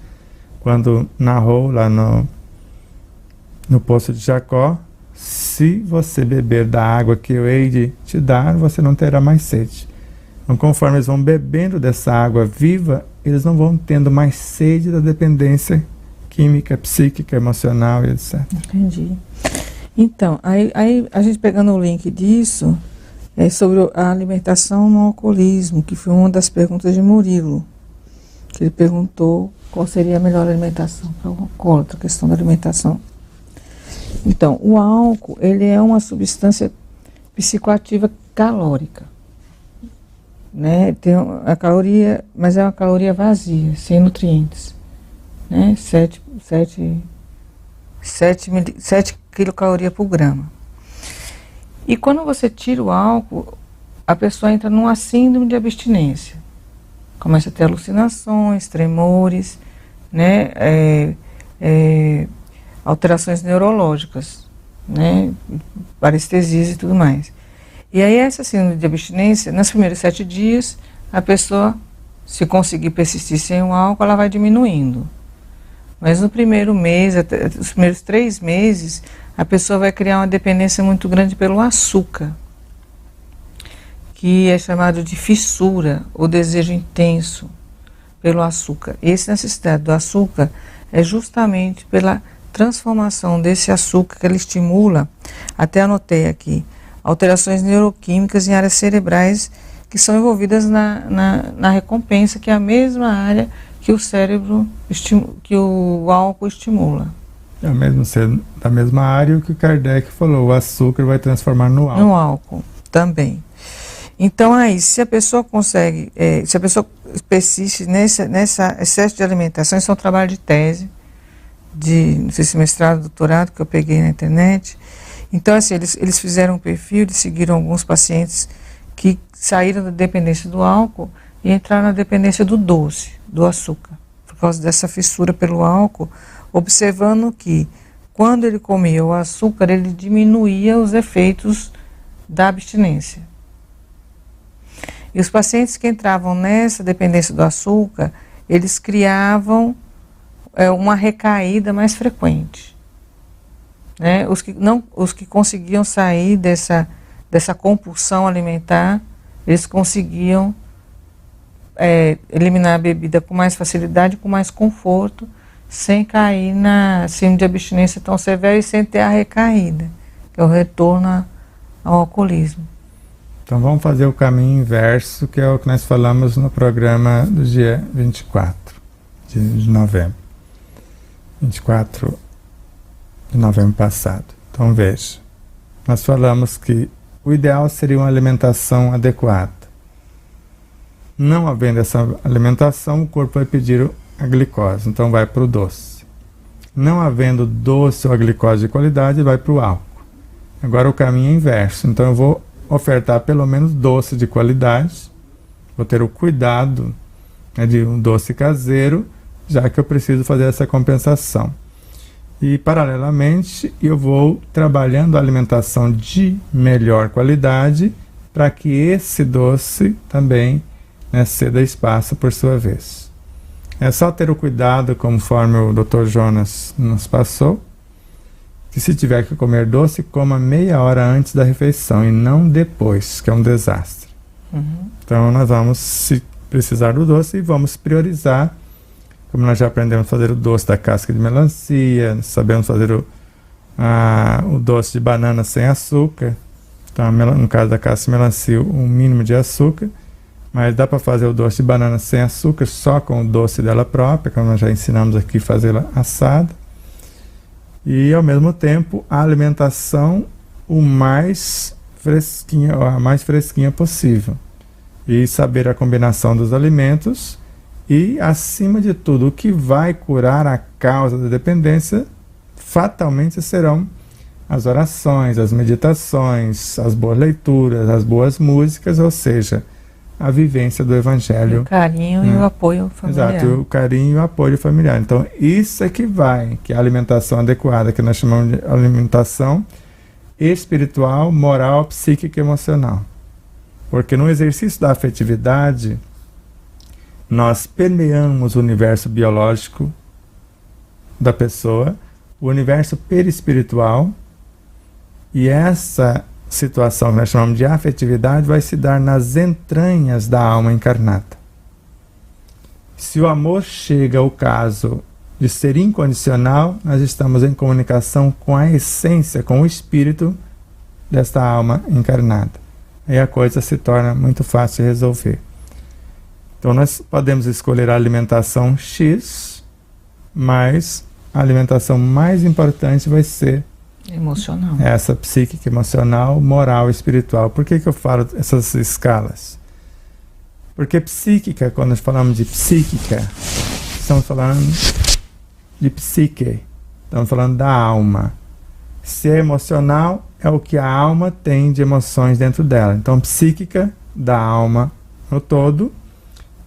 quando narrou lá no Poço de Jacó: se você beber da água que eu hei de te dar, você não terá mais sede. Então, conforme eles vão bebendo dessa água viva, eles não vão tendo mais sede da dependência química, psíquica, emocional e etc.
Entendi. Então, aí a gente pegando o link disso, sobre a alimentação no alcoolismo, que foi uma das perguntas de Murilo, que ele perguntou qual seria a melhor alimentação para o alcoólatra, a questão da alimentação. Então, o álcool, ele é uma substância psicoativa calórica, né? Tem a caloria, mas é uma caloria vazia, sem nutrientes, né? 7 quilocalorias por grama. E quando você tira o álcool, a pessoa entra numa síndrome de abstinência. Começa a ter alucinações, tremores, né? Alterações neurológicas, né? Parestesias e tudo mais. E aí essa síndrome de abstinência, nos primeiros 7 dias, a pessoa, se conseguir persistir sem o álcool, ela vai diminuindo. Mas no primeiro mês, até os primeiros 3 meses, a pessoa vai criar uma dependência muito grande pelo açúcar, que é chamado de fissura, ou desejo intenso pelo açúcar. Essa necessidade do açúcar é justamente pela transformação desse açúcar que ele estimula, até anotei aqui, alterações neuroquímicas em áreas cerebrais que são envolvidas na recompensa, que é a mesma área que o cérebro, que o álcool estimula.
É mesmo ser da mesma área que o Kardec falou, o açúcar vai transformar no álcool.
No álcool, também. Então aí, se a pessoa consegue, se a pessoa persiste nessa excesso de alimentação, isso é um trabalho de tese, não sei se mestrado, doutorado, que eu peguei na internet. Então assim, eles fizeram um perfil, eles seguiram alguns pacientes que saíram da dependência do álcool e entraram na dependência do doce, do açúcar, por causa dessa fissura pelo álcool, observando que quando ele comia o açúcar, ele diminuía os efeitos da abstinência. E os pacientes que entravam nessa dependência do açúcar, eles criavam uma recaída mais frequente, né? Os que conseguiam sair dessa compulsão alimentar, eles conseguiam eliminar a bebida com mais facilidade, com mais conforto, sem cair na síndrome de abstinência tão severa e sem ter a recaída, que é o retorno ao alcoolismo.
Então vamos fazer o caminho inverso, que é o que nós falamos no programa do dia 24 de novembro. 24 de novembro passado. Então veja, nós falamos que o ideal seria uma alimentação adequada. Não havendo essa alimentação, o corpo vai pedir a glicose, então vai para o doce. Não havendo doce ou a glicose de qualidade, vai para o álcool. Agora o caminho é inverso, então eu vou ofertar pelo menos doce de qualidade, vou ter o cuidado, né, de um doce caseiro, já que eu preciso fazer essa compensação. E paralelamente eu vou trabalhando a alimentação de melhor qualidade para que esse doce também, né, ceda espaço por sua vez. É só ter o cuidado, conforme o Dr. Jonas nos passou, que se tiver que comer doce, coma meia hora antes da refeição e não depois, que é um desastre. Então nós vamos, se precisar do doce, vamos priorizar, como nós já aprendemos a fazer o doce da casca de melancia, sabemos fazer o doce de banana sem açúcar, então no caso da casca de melancia, um mínimo de açúcar, mas dá para fazer o doce de banana sem açúcar, só com o doce dela própria, como nós já ensinamos aqui, fazê-la assada. E ao mesmo tempo a alimentação a mais fresquinha possível. E saber a combinação dos alimentos e, acima de tudo, o que vai curar a causa da dependência fatalmente serão as orações, as meditações, as boas leituras, as boas músicas, ou seja, a vivência do Evangelho.
O carinho, né, e o apoio familiar.
Exato, o carinho e o apoio familiar. Então, isso é que vai, que é a alimentação adequada, que nós chamamos de alimentação espiritual, moral, psíquica e emocional. Porque no exercício da afetividade, nós permeamos o universo biológico da pessoa, o universo perispiritual, e essa situação que nós chamamos de afetividade vai se dar nas entranhas da alma encarnada. Se o amor chega ao caso de ser incondicional, nós estamos em comunicação com a essência, com o espírito desta alma encarnada. Aí a coisa se torna muito fácil de resolver. Então nós podemos escolher a alimentação X, mas a alimentação mais importante vai ser
emocional.
Essa psíquica, emocional, moral e espiritual. Por que eu falo essas escalas? Porque psíquica, quando nós falamos de psíquica, estamos falando de psique, estamos falando da alma. Se é emocional, é o que a alma tem de emoções dentro dela. Então, psíquica, da alma no todo,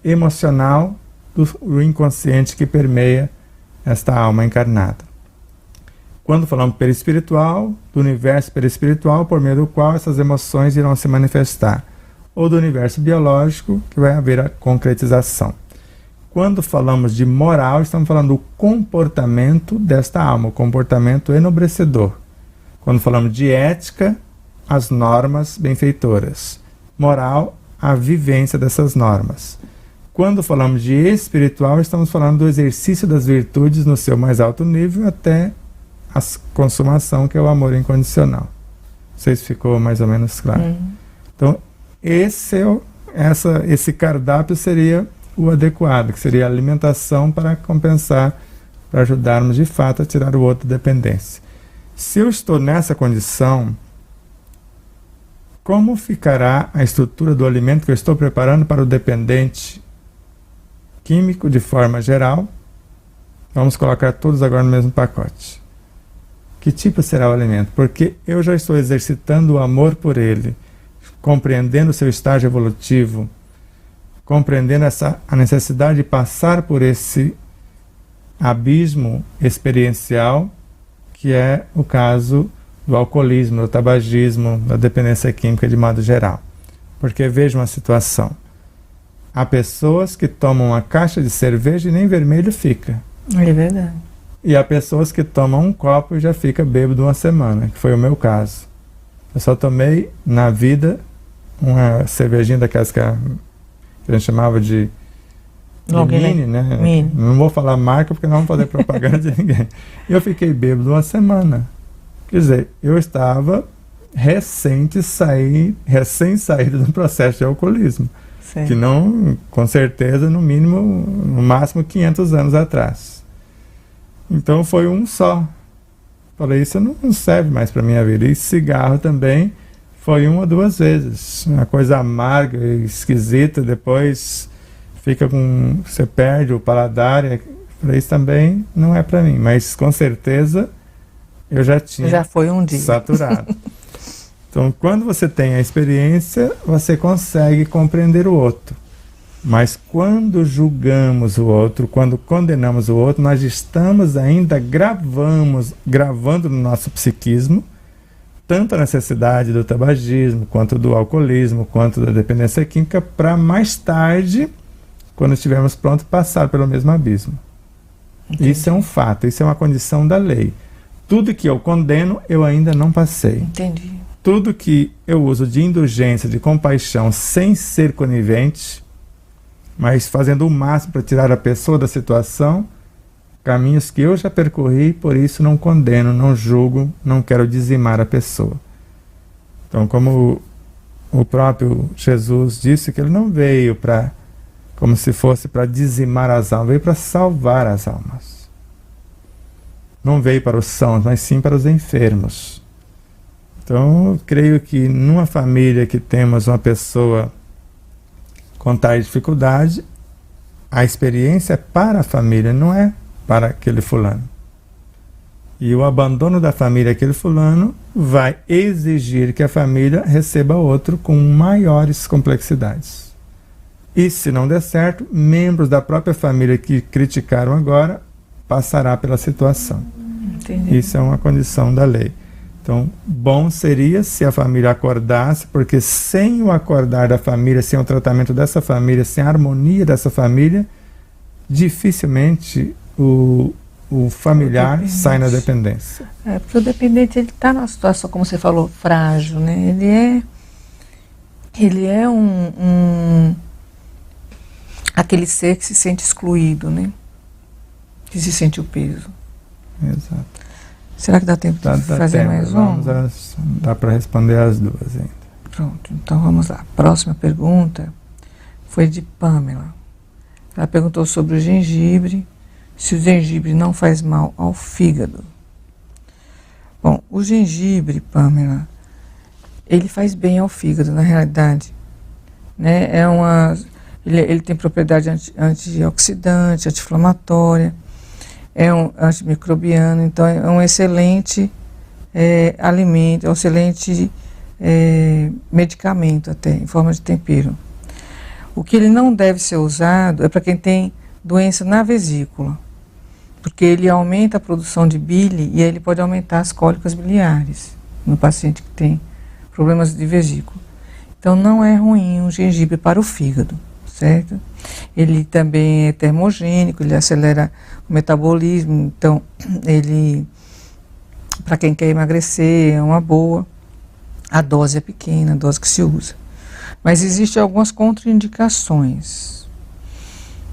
emocional, do inconsciente que permeia esta alma encarnada. Quando falamos perispiritual, do universo perispiritual, por meio do qual essas emoções irão se manifestar, ou do universo biológico, que vai haver a concretização. Quando falamos de moral, estamos falando do comportamento desta alma, o comportamento enobrecedor. Quando falamos de ética, as normas benfeitoras. Moral, a vivência dessas normas. Quando falamos de espiritual, estamos falando do exercício das virtudes no seu mais alto nível até a consumação, que é o amor incondicional. Não sei se ficou mais ou menos claro. Então, esse cardápio seria o adequado, que seria a alimentação para compensar, para ajudarmos de fato a tirar o outro da dependência. Se eu estou nessa condição, como ficará a estrutura do alimento que eu estou preparando para o dependente químico de forma geral? Vamos colocar todos agora no mesmo pacote. Que tipo será o alimento? Porque eu já estou exercitando o amor por ele, compreendendo o seu estágio evolutivo, compreendendo a necessidade de passar por esse abismo experiencial, que é o caso do alcoolismo, do tabagismo, da dependência química de modo geral. Porque veja uma situação. Há pessoas que tomam uma caixa de cerveja e nem vermelho fica.
É verdade.
E há pessoas que tomam um copo e já fica bêbado uma semana, que foi o meu caso. Eu só tomei na vida uma cervejinha daquelas que a gente chamava de mini, né? Mini. Não vou falar marca porque não vamos fazer propaganda de ninguém. E eu fiquei bêbado uma semana. Quer dizer, eu estava recém-saído do processo de alcoolismo. Sim. Que não, com certeza, no máximo 500 anos atrás. Então foi um só. Falei, isso não serve mais para minha vida. E cigarro também foi 1 ou 2 vezes. Uma coisa amarga, esquisita, depois você perde o paladar. Falei, isso também não é para mim. Mas com certeza eu já
foi um dia
saturado. Então, quando você tem a experiência, você consegue compreender o outro. Mas quando julgamos o outro, quando condenamos o outro, nós estamos ainda gravando no nosso psiquismo tanto a necessidade do tabagismo, quanto do alcoolismo, quanto da dependência química, para mais tarde, quando estivermos prontos, passar pelo mesmo abismo. Entendi. Isso é um fato, isso é uma condição da lei. Tudo que eu condeno, eu ainda não passei.
Entendi.
Tudo que eu uso de indulgência, de compaixão, sem ser conivente, mas fazendo o máximo para tirar a pessoa da situação, caminhos que eu já percorri, por isso não condeno, não julgo, não quero dizimar a pessoa. Então, como o próprio Jesus disse, que ele não veio para, como se fosse para dizimar as almas, veio para salvar as almas. Não veio para os sãos, mas sim para os enfermos. Então, eu creio que numa família que temos uma pessoa com tais dificuldade, a experiência é para a família, não é para aquele fulano. E o abandono da família aquele fulano vai exigir que a família receba outro com maiores complexidades. E se não der certo, membros da própria família que criticaram agora passará pela situação.
Entendi.
Isso é uma condição da lei. Então, bom seria se a família acordasse, porque sem o acordar da família, sem o tratamento dessa família, sem a harmonia dessa família, dificilmente o familiar sai na dependência.
Porque o dependente, ele está numa situação, como você falou, frágil, né? Ele é aquele ser que se sente excluído, né? Que se sente o peso.
Exato.
Será que dá tempo de fazer
tempo.
mais um?
Dá para responder as duas ainda.
Pronto, então vamos lá. Próxima pergunta foi de Pamela. Ela perguntou sobre o gengibre, se o gengibre não faz mal ao fígado. Bom, o gengibre, Pamela, ele faz bem ao fígado, na realidade. Né? Ele tem propriedade antioxidante, anti-inflamatória, é um antimicrobiano, então é um excelente alimento, é um excelente medicamento até, em forma de tempero. O que ele não deve ser usado é para quem tem doença na vesícula, porque ele aumenta a produção de bile e ele pode aumentar as cólicas biliares no paciente que tem problemas de vesícula. Então não é ruim um gengibre para o fígado, certo? Ele também é termogênico, ele acelera o metabolismo, então ele, para quem quer emagrecer, é uma boa. A dose é pequena, a dose que se usa. Mas existem algumas contraindicações.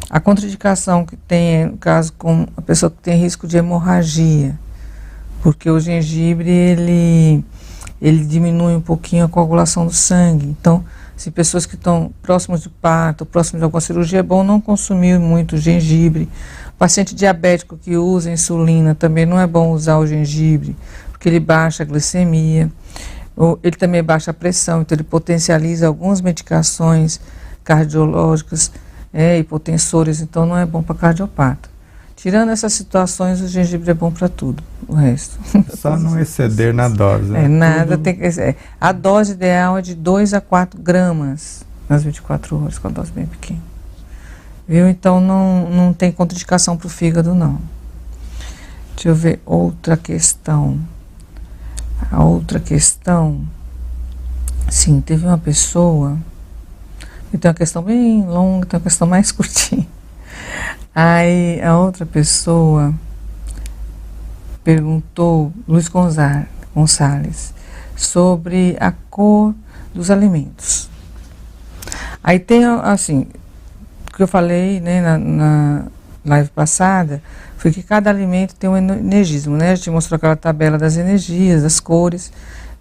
A contraindicação que tem é, no caso, com a pessoa que tem risco de hemorragia, porque o gengibre, ele diminui um pouquinho a coagulação do sangue. Então, se pessoas que estão próximos de parto, próximos de alguma cirurgia, é bom não consumir muito gengibre. Paciente diabético que usa insulina, também não é bom usar o gengibre, porque ele baixa a glicemia. Ele também baixa a pressão, então ele potencializa algumas medicações cardiológicas, hipotensores, então não é bom para cardiopata. Tirando essas situações, o gengibre é bom para tudo, o resto.
Só não exceder na dose. Né?
Nada, tem que ser. A dose ideal é de 2 a 4 gramas nas 24 horas, com a dose bem pequena. Viu? Então não tem contraindicação para o fígado, não. Deixa eu ver outra questão. A outra questão, sim, teve uma pessoa, e tem uma questão bem longa, tem uma questão mais curtinha. Aí a outra pessoa perguntou, Luiz Gonçalves, sobre a cor dos alimentos. Aí tem, assim, o que eu falei, né, na live passada, foi que cada alimento tem um energismo, né? A gente mostrou aquela tabela das energias, das cores,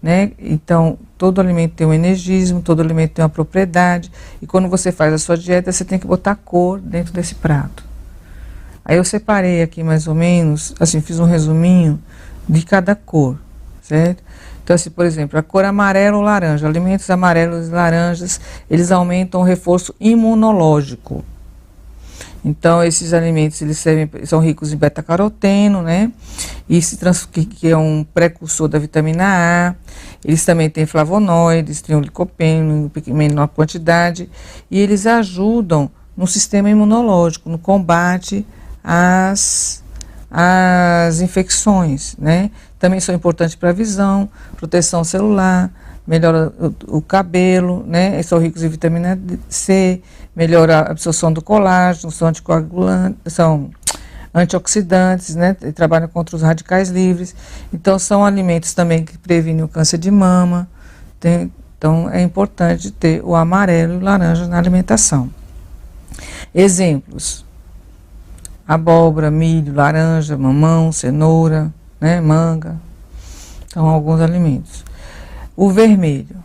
né? Então, todo alimento tem um energismo, todo alimento tem uma propriedade, e quando você faz a sua dieta, você tem que botar cor dentro desse prato. Aí eu separei aqui mais ou menos, assim, fiz um resuminho de cada cor, certo? Então, assim, por exemplo, a cor amarelo ou laranja, alimentos amarelos e laranjas, eles aumentam o reforço imunológico. Então, esses alimentos, eles são ricos em beta-caroteno, né? Que é um precursor da vitamina A. Eles também têm flavonoides, têm o licopeno em menor quantidade, e eles ajudam no sistema imunológico, no combate às infecções, né? Também são importantes para a visão, proteção celular, melhora o cabelo, né? São ricos em vitamina C, melhora a absorção do colágeno, são anticoagulantes, são antioxidantes, né? Trabalham contra os radicais livres. Então, são alimentos também que previnem o câncer de mama. Então, é importante ter o amarelo e o laranja na alimentação. Exemplos: abóbora, milho, laranja, mamão, cenoura, né? Manga. Então, alguns alimentos. O vermelho.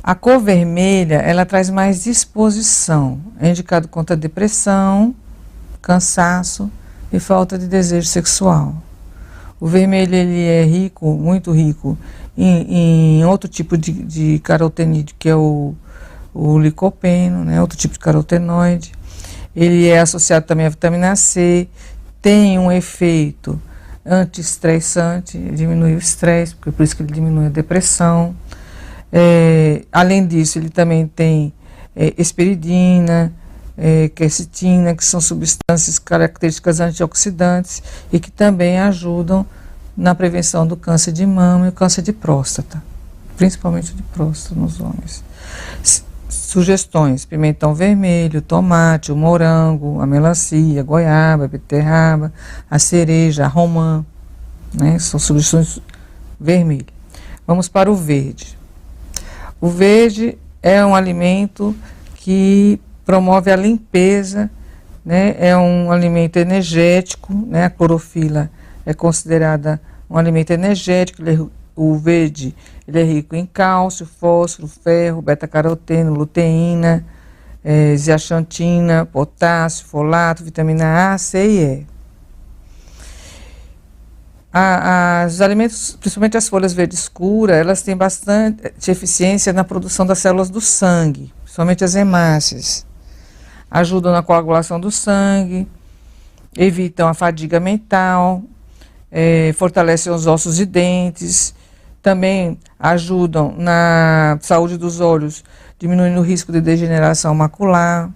A cor vermelha, ela traz mais disposição. É indicado contra depressão, cansaço e falta de desejo sexual. O vermelho, ele é rico, muito rico, em outro tipo de carotenídeo, que é o licopeno, né? Outro tipo de carotenoide. Ele é associado também à vitamina C, tem um efeito antiestressante, diminui o estresse, por isso que ele diminui a depressão. Além disso, ele também tem hesperidina, quercetina, que são substâncias características antioxidantes e que também ajudam na prevenção do câncer de mama e o câncer de próstata, principalmente de próstata nos homens. Sugestões: pimentão vermelho, tomate, o morango, a melancia, a goiaba, a beterraba, a cereja, a romã, né? São sugestões vermelhas. Vamos para o verde. O verde é um alimento que promove a limpeza, né? É um alimento energético, né? A clorofila é considerada um alimento energético. O verde, ele é rico em cálcio, fósforo, ferro, beta-caroteno, luteína, zeaxantina, potássio, folato, vitamina A, C e E. Os alimentos, principalmente as folhas verde escura, elas têm bastante eficiência na produção das células do sangue, principalmente as hemácias. Ajudam na coagulação do sangue, evitam a fadiga mental, fortalecem os ossos e dentes, também ajudam na saúde dos olhos, diminuindo o risco de degeneração macular,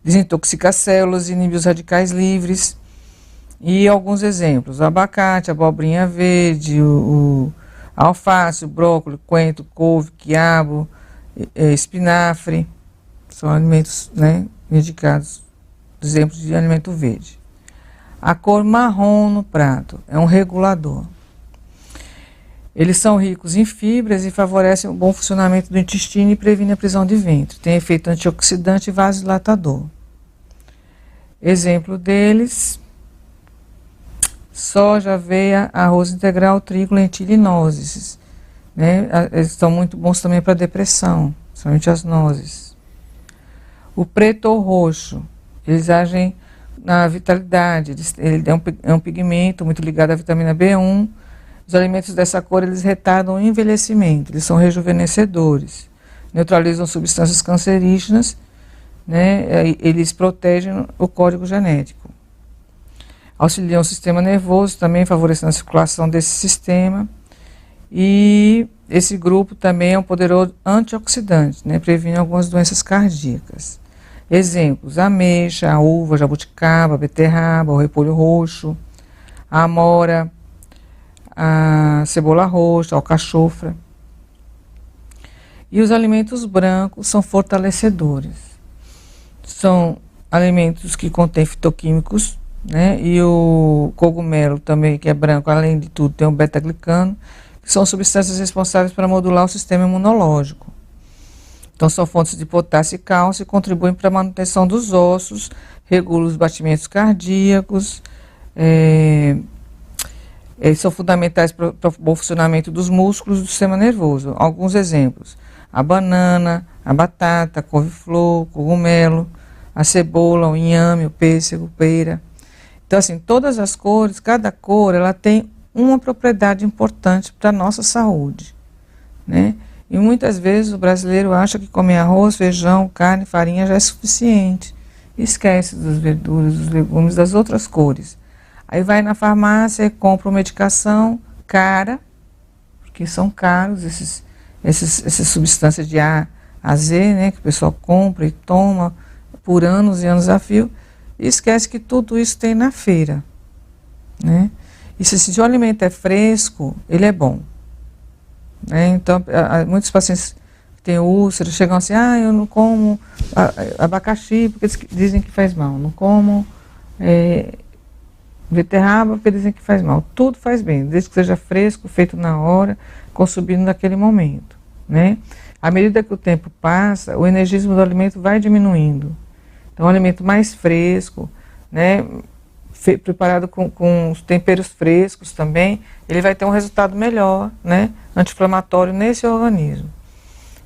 desintoxica as células, inibe os radicais livres. E alguns exemplos: o abacate, a abobrinha verde, o alface, o brócolis, coentro, couve, quiabo, espinafre, são alimentos, né, indicados, exemplos de alimento verde. A cor marrom no prato é um regulador. Eles são ricos em fibras e favorecem o bom funcionamento do intestino e previnem a prisão de ventre. Tem efeito antioxidante e vasodilatador. Exemplo deles: soja, aveia, arroz integral, trigo, lentilha e nozes, né? Eles são muito bons também para depressão, somente as nozes. O preto ou roxo, eles agem na vitalidade, ele é um pigmento muito ligado à vitamina B1. Os alimentos dessa cor, eles retardam o envelhecimento, eles são rejuvenescedores, neutralizam substâncias cancerígenas, né? Eles protegem o código genético. Auxiliam o sistema nervoso, também favorecendo a circulação desse sistema. E esse grupo também é um poderoso antioxidante, né? Previne algumas doenças cardíacas. Exemplos: a ameixa, a uva, a jabuticaba, a beterraba, o repolho roxo, a amora, a cebola roxa, a alcachofra. E os alimentos brancos são fortalecedores. São alimentos que contêm fitoquímicos, né? E o cogumelo também, que é branco, além de tudo, tem o beta-glicano, que são substâncias responsáveis para modular o sistema imunológico. Então, são fontes de potássio e cálcio e contribuem para a manutenção dos ossos, regulam os batimentos cardíacos, eles são fundamentais para o bom funcionamento dos músculos do sistema nervoso. Alguns exemplos: a banana, a batata, a couve-flor, o cogumelo, a cebola, o inhame, o pêssego, pera. Então, assim, todas as cores, cada cor, ela tem uma propriedade importante para a nossa saúde, né? E muitas vezes o brasileiro acha que comer arroz, feijão, carne, farinha já é suficiente. Esquece das verduras, dos legumes, das outras cores. Aí vai na farmácia e compra uma medicação cara, porque são caros essas substâncias de A a Z, né, que o pessoal compra e toma por anos e anos a fio, e esquece que tudo isso tem na feira, né? E se o alimento é fresco, ele é bom, né? Então, muitos pacientes que têm úlcera chegam assim, eu não como abacaxi porque dizem que faz mal, não como beterraba porque dizem que faz mal. Tudo faz bem, desde que seja fresco, feito na hora, consumido naquele momento, né? À medida que o tempo passa, o energismo do alimento vai diminuindo. Então, um alimento mais fresco, né, preparado com os temperos frescos também, ele vai ter um resultado melhor, né, anti-inflamatório nesse organismo.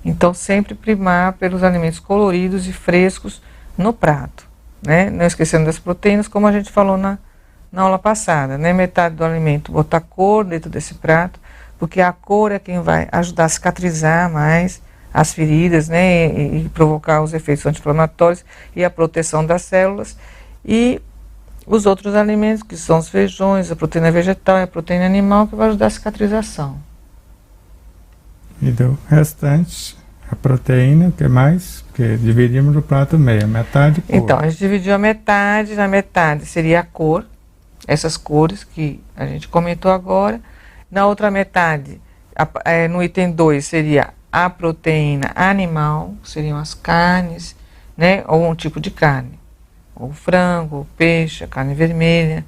Então, sempre primar pelos alimentos coloridos e frescos no prato, né? Não esquecendo das proteínas, como a gente falou na aula passada, né? Metade do alimento botar cor dentro desse prato, porque a cor é quem vai ajudar a cicatrizar mais as feridas, né, e provocar os efeitos anti-inflamatórios e a proteção das células. E os outros alimentos, que são os feijões, a proteína vegetal e a proteína animal, que vai ajudar a cicatrização.
E do restante, a proteína, o que mais? Porque dividimos o prato meio, metade cor.
Então, a gente dividiu a metade, na metade seria a cor, essas cores que a gente comentou agora. Na outra metade, no item 2, seria a proteína animal, seriam as carnes, né, ou um tipo de carne, ou frango, ou peixe, a carne vermelha,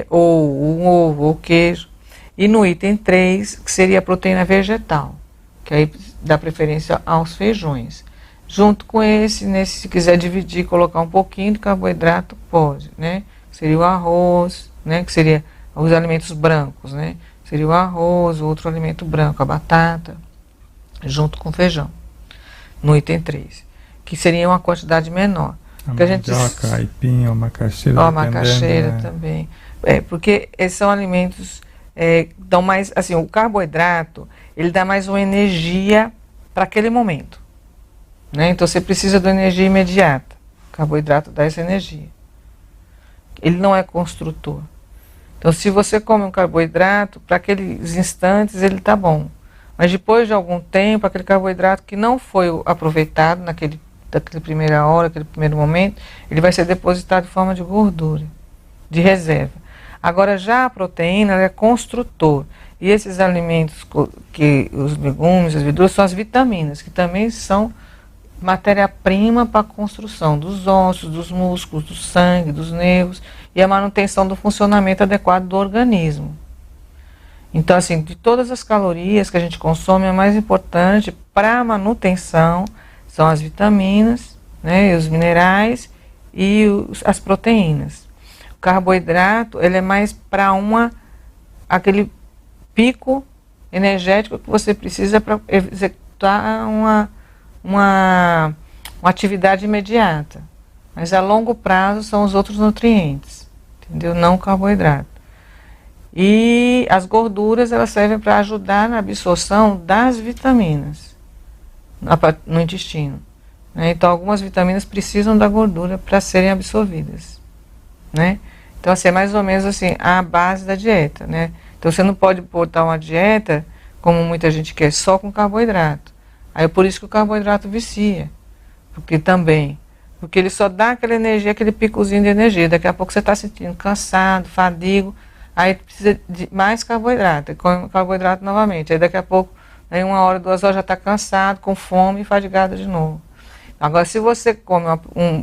ou o ovo, ou queijo. E no item 3, que seria a proteína vegetal, que aí dá preferência aos feijões. Junto com se quiser dividir, colocar um pouquinho de carboidrato, pode, né? Seria o arroz, né, que seria os alimentos brancos, né? Seria o arroz, outro alimento branco, a batata, junto com o feijão, no item 3, que seria uma quantidade menor.
A mandioca, aipim, ou macaxeira.
A macaxeira, né? Também. Porque esses são alimentos dão mais, assim, o carboidrato, ele dá mais uma energia para aquele momento, né? Então você precisa de energia imediata. O carboidrato dá essa energia. Ele não é construtor. Então, se você come um carboidrato, para aqueles instantes ele está bom. Mas depois de algum tempo, aquele carboidrato que não foi aproveitado daquela primeira hora, aquele primeiro momento, ele vai ser depositado em forma de gordura, de reserva. Agora, já a proteína, ela é construtor. E esses alimentos, os legumes, as verduras, são as vitaminas, que também são matéria-prima para a construção dos ossos, dos músculos, do sangue, dos nervos e a manutenção do funcionamento adequado do organismo. Então, assim, de todas as calorias que a gente consome, a mais importante para a manutenção são as vitaminas, né, os minerais e as proteínas. O carboidrato, ele é mais para aquele pico energético que você precisa para executar uma atividade imediata. Mas a longo prazo são os outros nutrientes, entendeu? Não o carboidrato. E as gorduras, elas servem para ajudar na absorção das vitaminas no intestino, né? Então, algumas vitaminas precisam da gordura para serem absorvidas, né? Então, assim, é mais ou menos assim, a base da dieta, né? Então, você não pode botar uma dieta, como muita gente quer, só com carboidrato. Aí é por isso que o carboidrato vicia, porque ele só dá aquela energia, aquele picozinho de energia. Daqui a pouco você está sentindo cansado, fadigo, aí precisa de mais carboidrato, come carboidrato novamente. Aí daqui a pouco, aí 1 hora, 2 horas já está cansado, com fome e fadigado de novo. Agora, se você come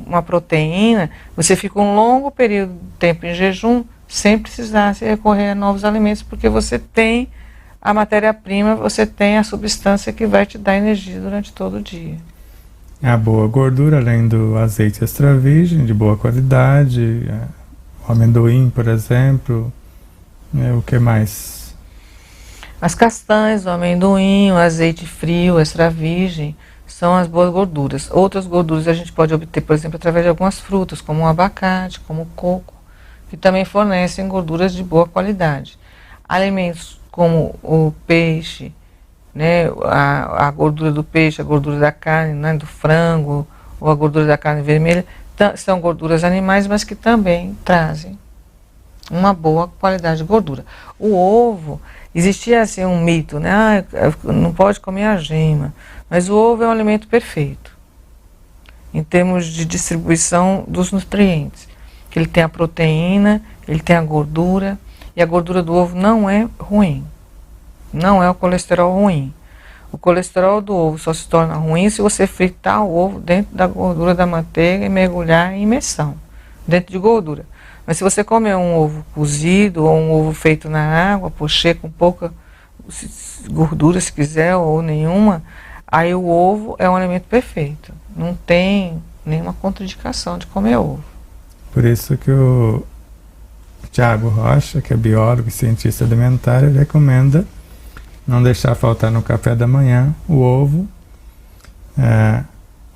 uma proteína, você fica um longo período de tempo em jejum, sem precisar se recorrer a novos alimentos, porque você tem a matéria-prima, você tem a substância que vai te dar energia durante todo o dia.
A boa gordura, além do azeite extra virgem, de boa qualidade, o amendoim, por exemplo, o que mais?
As castanhas, o amendoim, o azeite frio, extra virgem, são as boas gorduras. Outras gorduras a gente pode obter, por exemplo, através de algumas frutas, como o abacate, como o coco, que também fornecem gorduras de boa qualidade. Alimentos como o peixe, né, a gordura do peixe, a gordura da carne, né, do frango, ou a gordura da carne vermelha, são gorduras animais, mas que também trazem uma boa qualidade de gordura. O ovo, existia assim um mito, né, não pode comer a gema, mas o ovo é um alimento perfeito, em termos de distribuição dos nutrientes. Ele tem a proteína, ele tem a gordura, e a gordura do ovo não é ruim. Não é o colesterol ruim. O colesterol do ovo só se torna ruim se você fritar o ovo dentro da gordura da manteiga e mergulhar em imersão, dentro de gordura. Mas se você comer um ovo cozido ou um ovo feito na água, pochê com pouca gordura se quiser ou nenhuma, aí o ovo é um alimento perfeito. Não tem nenhuma contraindicação de comer ovo.
Por isso que o Tiago Rocha, que é biólogo e cientista alimentar, ele recomenda não deixar faltar no café da manhã o ovo,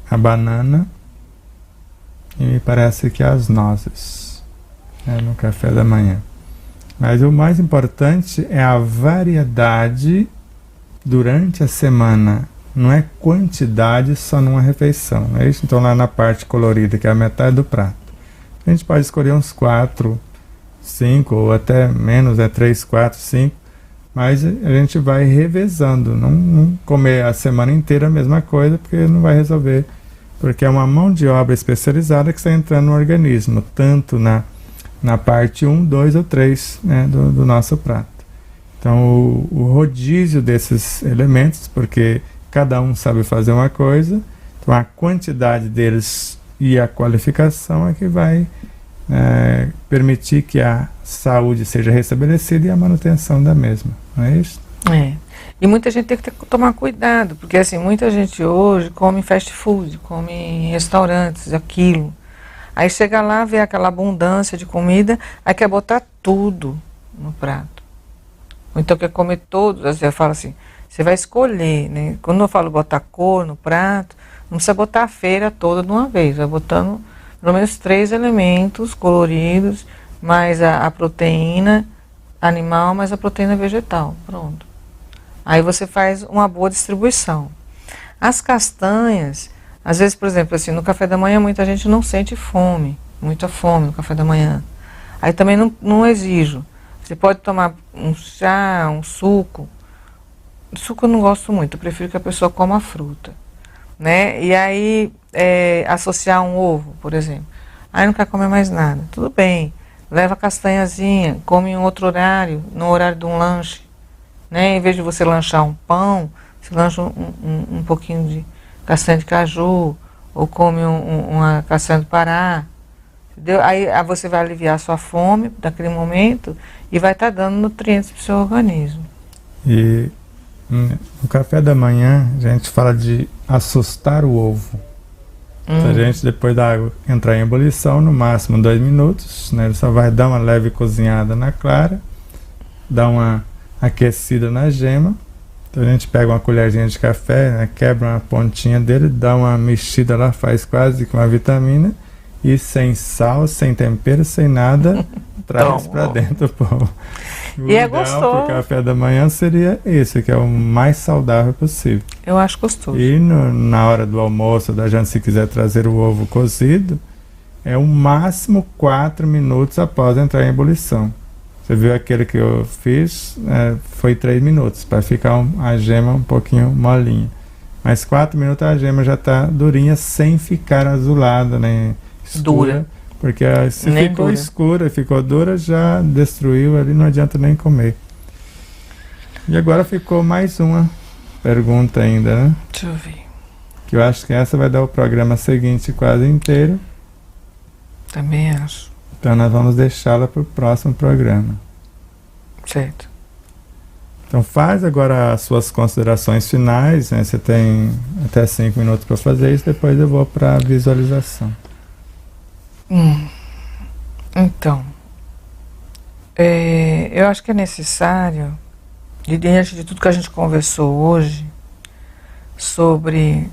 a banana e me parece que as nozes no café da manhã. Mas o mais importante é a variedade durante a semana, não é quantidade só numa refeição, não é isso? Então lá na parte colorida, que é a metade do prato, a gente pode escolher uns 4, 5 ou até menos, 3, 4, 5, mas a gente vai revezando, não comer a semana inteira a mesma coisa, porque não vai resolver, porque é uma mão de obra especializada que está entrando no organismo, tanto na parte 1, 2 ou 3, né, do nosso prato. Então o rodízio desses elementos, porque cada um sabe fazer uma coisa, então a quantidade deles e a qualificação é que vai permitir que a saúde seja restabelecida e a manutenção da mesma, não é isso?
É. E muita gente tem que tomar cuidado, porque assim, muita gente hoje come fast food, come em restaurantes, aquilo. Aí chega lá, vê aquela abundância de comida, aí quer botar tudo no prato. Ou então quer comer todos, assim, eu falo assim, você vai escolher, né? Quando eu falo botar cor no prato, não precisa botar a feira toda de uma vez, vai botando pelo menos 3 elementos coloridos, mais a proteína animal, mais a proteína vegetal. Pronto. Aí você faz uma boa distribuição. As castanhas, às vezes, por exemplo, assim, no café da manhã muita gente não sente fome, muita fome no café da manhã. Aí também não exijo. Você pode tomar um chá, um suco. Suco eu não gosto muito, eu prefiro que a pessoa coma a fruta, né? E aí associar um ovo, por exemplo. Aí não quer comer mais nada. Tudo bem, leva a castanhazinha, come em outro horário, no horário de um lanche, né? Em vez de você lanchar um pão, você lancha um pouquinho de castanha de caju, ou come uma castanha do Pará, entendeu? Aí você vai aliviar a sua fome naquele momento e vai estar dando nutrientes para o seu organismo.
E no café da manhã a gente fala de assustar o ovo. A gente, depois da água entrar em ebulição, no máximo 2 minutos, né? Ele só vai dar uma leve cozinhada na clara, dar uma aquecida na gema. Então a gente pega uma colherzinha de café, né? Quebra uma pontinha dele, dá uma mexida lá, faz quase com uma vitamina, e sem sal, sem tempero, sem nada, traz para dentro o pão. O
e é
ideal
gostoso.
para o café da manhã seria esse, que é o mais saudável possível.
Eu acho gostoso.
E na hora do almoço, da gente, se quiser trazer o ovo cozido, é o máximo 4 minutos após entrar em ebulição. Você viu aquele que eu fiz, foi 3 minutos, para ficar a gema um pouquinho molinha. Mas 4 minutos a gema já está durinha, sem ficar azulada, nem escura. Dura. Porque se nem ficou dura. Escura, ficou dura, já destruiu ali, não adianta nem comer. E agora ficou mais uma pergunta ainda, né?
Deixa eu ver.
Que eu acho que essa vai dar o programa seguinte quase inteiro.
Também acho.
Então nós vamos deixá-la para o próximo programa.
Certo.
Então faz agora as suas considerações finais, né? Você tem até 5 minutos para fazer isso, depois eu vou para a visualização.
Então, eu acho que é necessário, diante de tudo que a gente conversou hoje, sobre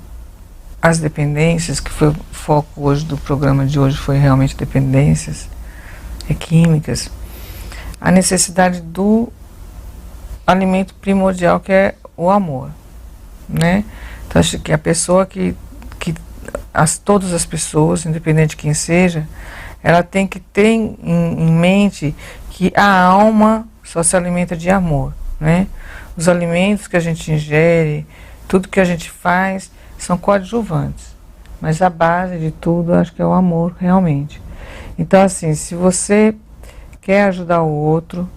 as dependências, que foi o foco hoje do programa de hoje, foi realmente dependências, químicas, a necessidade do alimento primordial, que é o amor, né? Então acho que a pessoa todas as pessoas, independente de quem seja, ela tem que ter em mente que a alma só se alimenta de amor, né? Os alimentos que a gente ingere, tudo que a gente faz, são coadjuvantes, mas a base de tudo, acho que é o amor realmente. Então assim, se você quer ajudar o outro,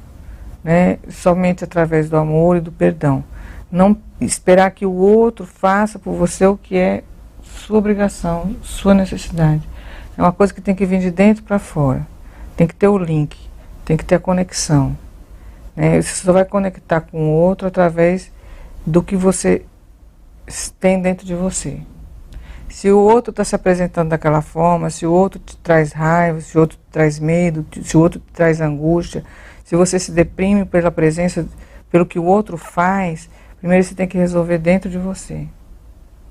né, somente através do amor e do perdão, não esperar que o outro faça por você o que é sua obrigação, sua necessidade. É uma coisa que tem que vir de dentro para fora. Tem que ter o link, tem que ter a conexão, né? Você só vai conectar com o outro através do que você tem dentro de você. Se o outro está se apresentando daquela forma, se o outro te traz raiva, se o outro te traz medo, se o outro te traz angústia, se você se deprime pela presença, pelo que o outro faz, primeiro você tem que resolver dentro de você.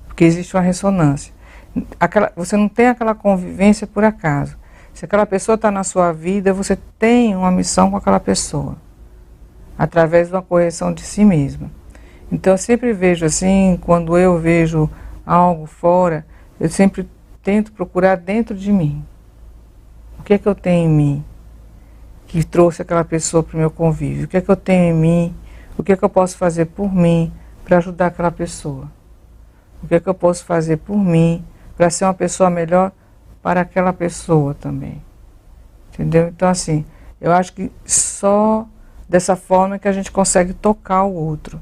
Porque existe uma ressonância. Você não tem aquela convivência por acaso. Se aquela pessoa está na sua vida, você tem uma missão com aquela pessoa, através de uma correção de si mesma. Então eu sempre vejo assim, quando eu vejo algo fora, eu sempre tento procurar dentro de mim. O que é que eu tenho em mim que trouxe aquela pessoa para o meu convívio? O que é que eu tenho em mim? O que é que eu posso fazer por mim para ajudar aquela pessoa? O que é que eu posso fazer por mim para ser uma pessoa melhor para aquela pessoa também? Entendeu? Então assim, eu acho que só dessa forma que a gente consegue tocar o outro.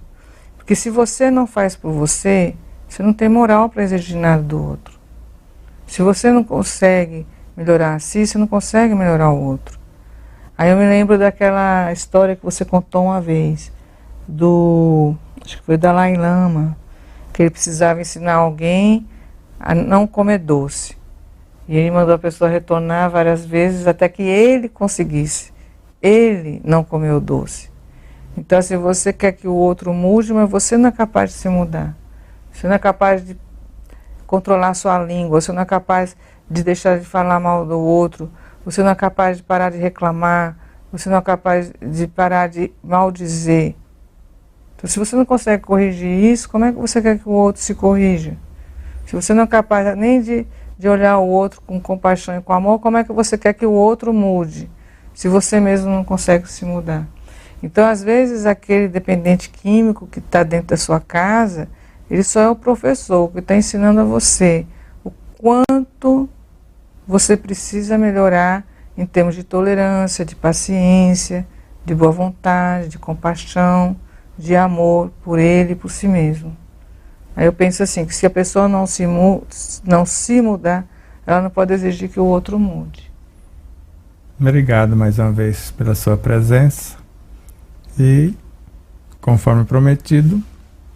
Porque se você não faz por você, você não tem moral para exigir nada do outro. Se você não consegue melhorar a si, você não consegue melhorar o outro. Aí eu me lembro daquela história que você contou uma vez, acho que foi o Dalai Lama, que ele precisava ensinar alguém a não comer doce. E ele mandou a pessoa retornar várias vezes até que ele conseguisse. Ele não comeu doce. Então, se você quer que o outro mude, mas você não é capaz de se mudar. Você não é capaz de controlar sua língua, você não é capaz de deixar de falar mal do outro, você não é capaz de parar de reclamar, você não é capaz de parar de maldizer. Então, se você não consegue corrigir isso, como é que você quer que o outro se corrija? Se você não é capaz nem de olhar o outro com compaixão e com amor, como é que você quer que o outro mude? Se você mesmo não consegue se mudar. Então, às vezes, aquele dependente químico que está dentro da sua casa, ele só é o professor que está ensinando a você o quanto você precisa melhorar em termos de tolerância, de paciência, de boa vontade, de compaixão, de amor por ele e por si mesmo. Aí eu penso assim, que se a pessoa não se mudar, ela não pode exigir que o outro mude.
Obrigado mais uma vez pela sua presença e, conforme prometido,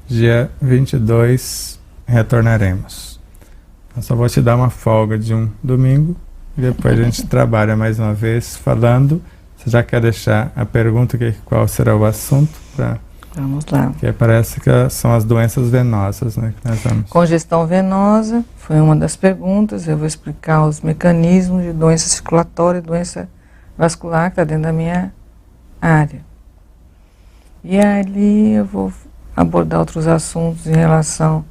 dia 22 retornaremos. Eu só vou te dar uma folga de um domingo e depois a gente trabalha mais uma vez falando. Você já quer deixar a pergunta, qual será o assunto?
Vamos lá.
Que parece que são as doenças venosas, né? Que nós vamos.
Congestão venosa foi uma das perguntas. Eu vou explicar os mecanismos de doença circulatória e doença vascular que está dentro da minha área. E ali eu vou abordar outros assuntos em relação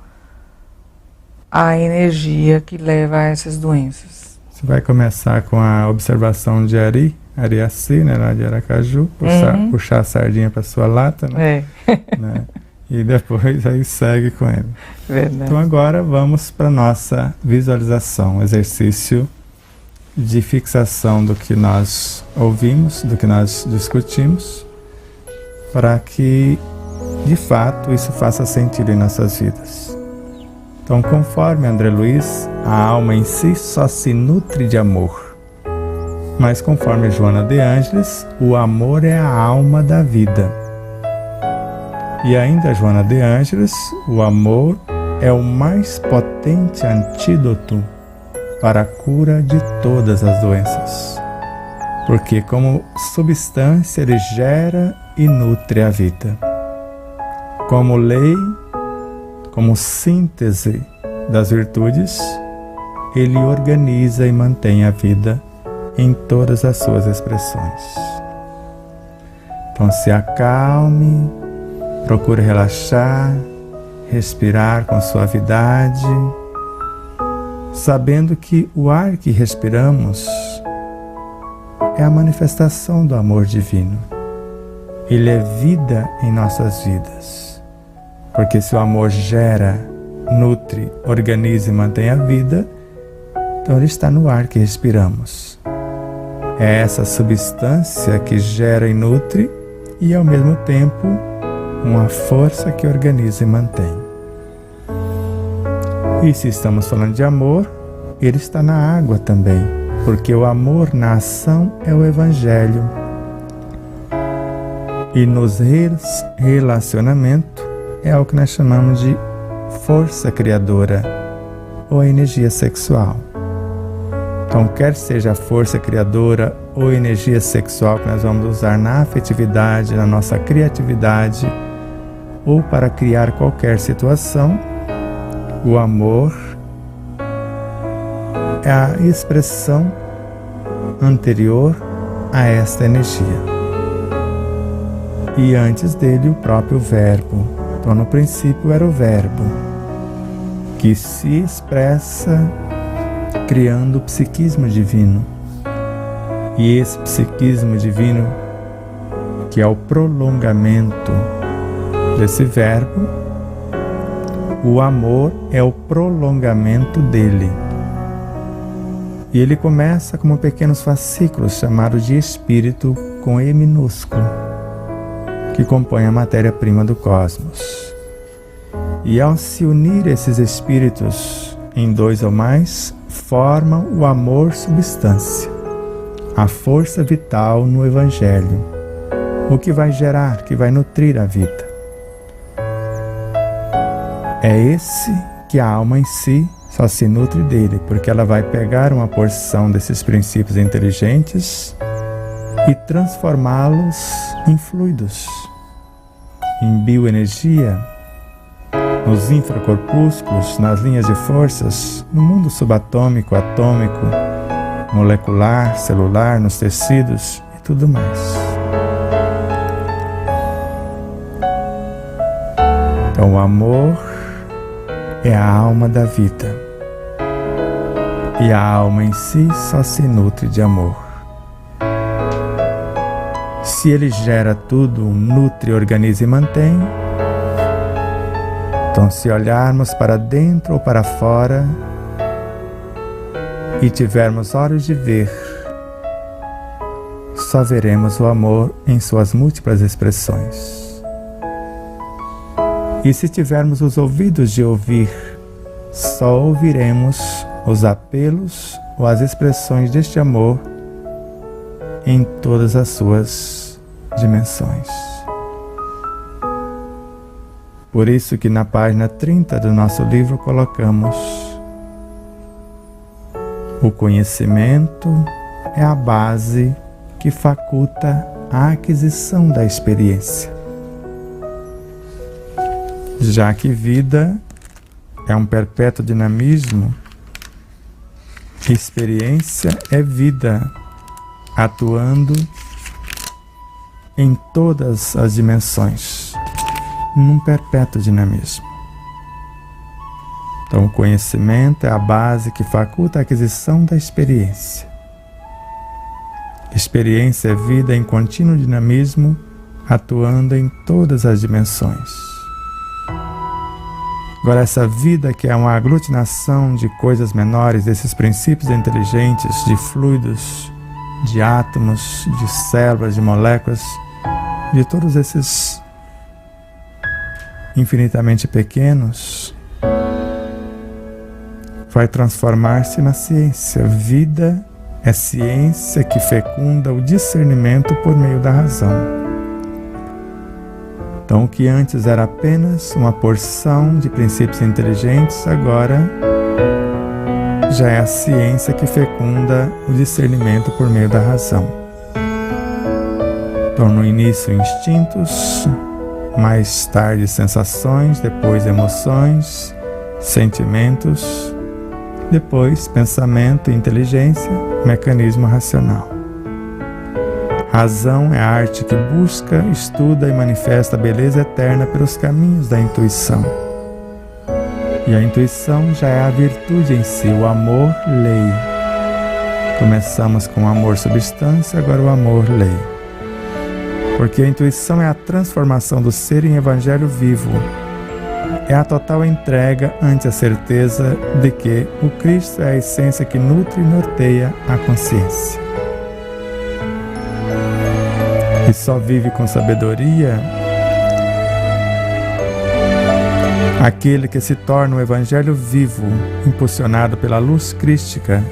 à energia que leva a essas doenças.
Você vai começar com a observação de Ariaci, né, lá de Aracaju, puxar a sardinha para sua lata, né? Né? E depois aí segue com ele.
Verdade.
Então agora vamos para a nossa visualização, exercício de fixação do que nós ouvimos, do que nós discutimos, para que de fato isso faça sentido em nossas vidas. Então, conforme André Luiz, a alma em si só se nutre de amor. Mas conforme Joana de Ângeles, o amor é a alma da vida. E ainda Joana de Ângeles, o amor é o mais potente antídoto para a cura de todas as doenças. Porque como substância ele gera e nutre a vida. Como lei, como síntese das virtudes, ele organiza e mantém a vida em todas as suas expressões. Então se acalme, procure relaxar, respirar com suavidade, sabendo que o ar que respiramos é a manifestação do amor divino. Ele é vida em nossas vidas. Porque se o amor gera, nutre, organiza e mantém a vida, então ele está no ar que respiramos. É essa substância que gera e nutre e ao mesmo tempo uma força que organiza e mantém. E se estamos falando de amor, ele está na água também, porque o amor na ação é o Evangelho. E nos relacionamentos é o que nós chamamos de força criadora ou energia sexual. Então, quer seja a força criadora ou energia sexual que nós vamos usar na afetividade, na nossa criatividade ou para criar qualquer situação, o amor é a expressão anterior a esta energia. E antes dele o próprio verbo. Então no princípio era o verbo, que se expressa criando o psiquismo divino. E esse psiquismo divino, que é o prolongamento desse verbo, o amor é o prolongamento dele. E ele começa como pequenos fascículos chamados de espírito com E minúsculo, que compõe a matéria-prima do cosmos. E ao se unir esses espíritos em dois ou mais, formam o amor substância, a força vital no Evangelho, o que vai gerar, que vai nutrir a vida. É esse que a alma em si só se nutre dele, porque ela vai pegar uma porção desses princípios inteligentes e transformá-los em fluidos, em bioenergia, nos infracorpúsculos, nas linhas de forças, no mundo subatômico, atômico, molecular, celular, nos tecidos e tudo mais. Então o amor é a alma da vida. E a alma em si só se nutre de amor. Se ele gera tudo, nutre, organiza e mantém, então se olharmos para dentro ou para fora e tivermos olhos de ver, só veremos o amor em suas múltiplas expressões. E se tivermos os ouvidos de ouvir, só ouviremos os apelos ou as expressões deste amor em todas as suas dimensões. Por isso que na página 30 do nosso livro colocamos: o conhecimento é a base que faculta a aquisição da experiência. Já que vida é um perpétuo dinamismo, experiência é vida atuando em todas as dimensões, num perpétuo dinamismo. Então, o conhecimento é a base que faculta a aquisição da experiência. Experiência é vida em contínuo dinamismo, atuando em todas as dimensões. Agora, essa vida que é uma aglutinação de coisas menores, desses princípios inteligentes, de fluidos, de átomos, de células, de moléculas, de todos esses infinitamente pequenos, vai transformar-se na ciência. Vida é ciência que fecunda o discernimento por meio da razão. Então, o que antes era apenas uma porção de princípios inteligentes, agora já é a ciência que fecunda o discernimento por meio da razão. Então, no início, instintos, mais tarde sensações, depois emoções, sentimentos, Depois, pensamento e inteligência, mecanismo racional. Razão é a arte que busca, estuda e manifesta a beleza eterna pelos caminhos da intuição. E a intuição já é a virtude em si, o amor lei. Começamos com o amor substância, agora o amor lei. Porque a intuição é a transformação do ser em evangelho vivo. É a total entrega ante a certeza de que o Cristo é a essência que nutre e norteia a consciência. E só vive com sabedoria aquele que se torna o evangelho vivo, impulsionado pela luz crística,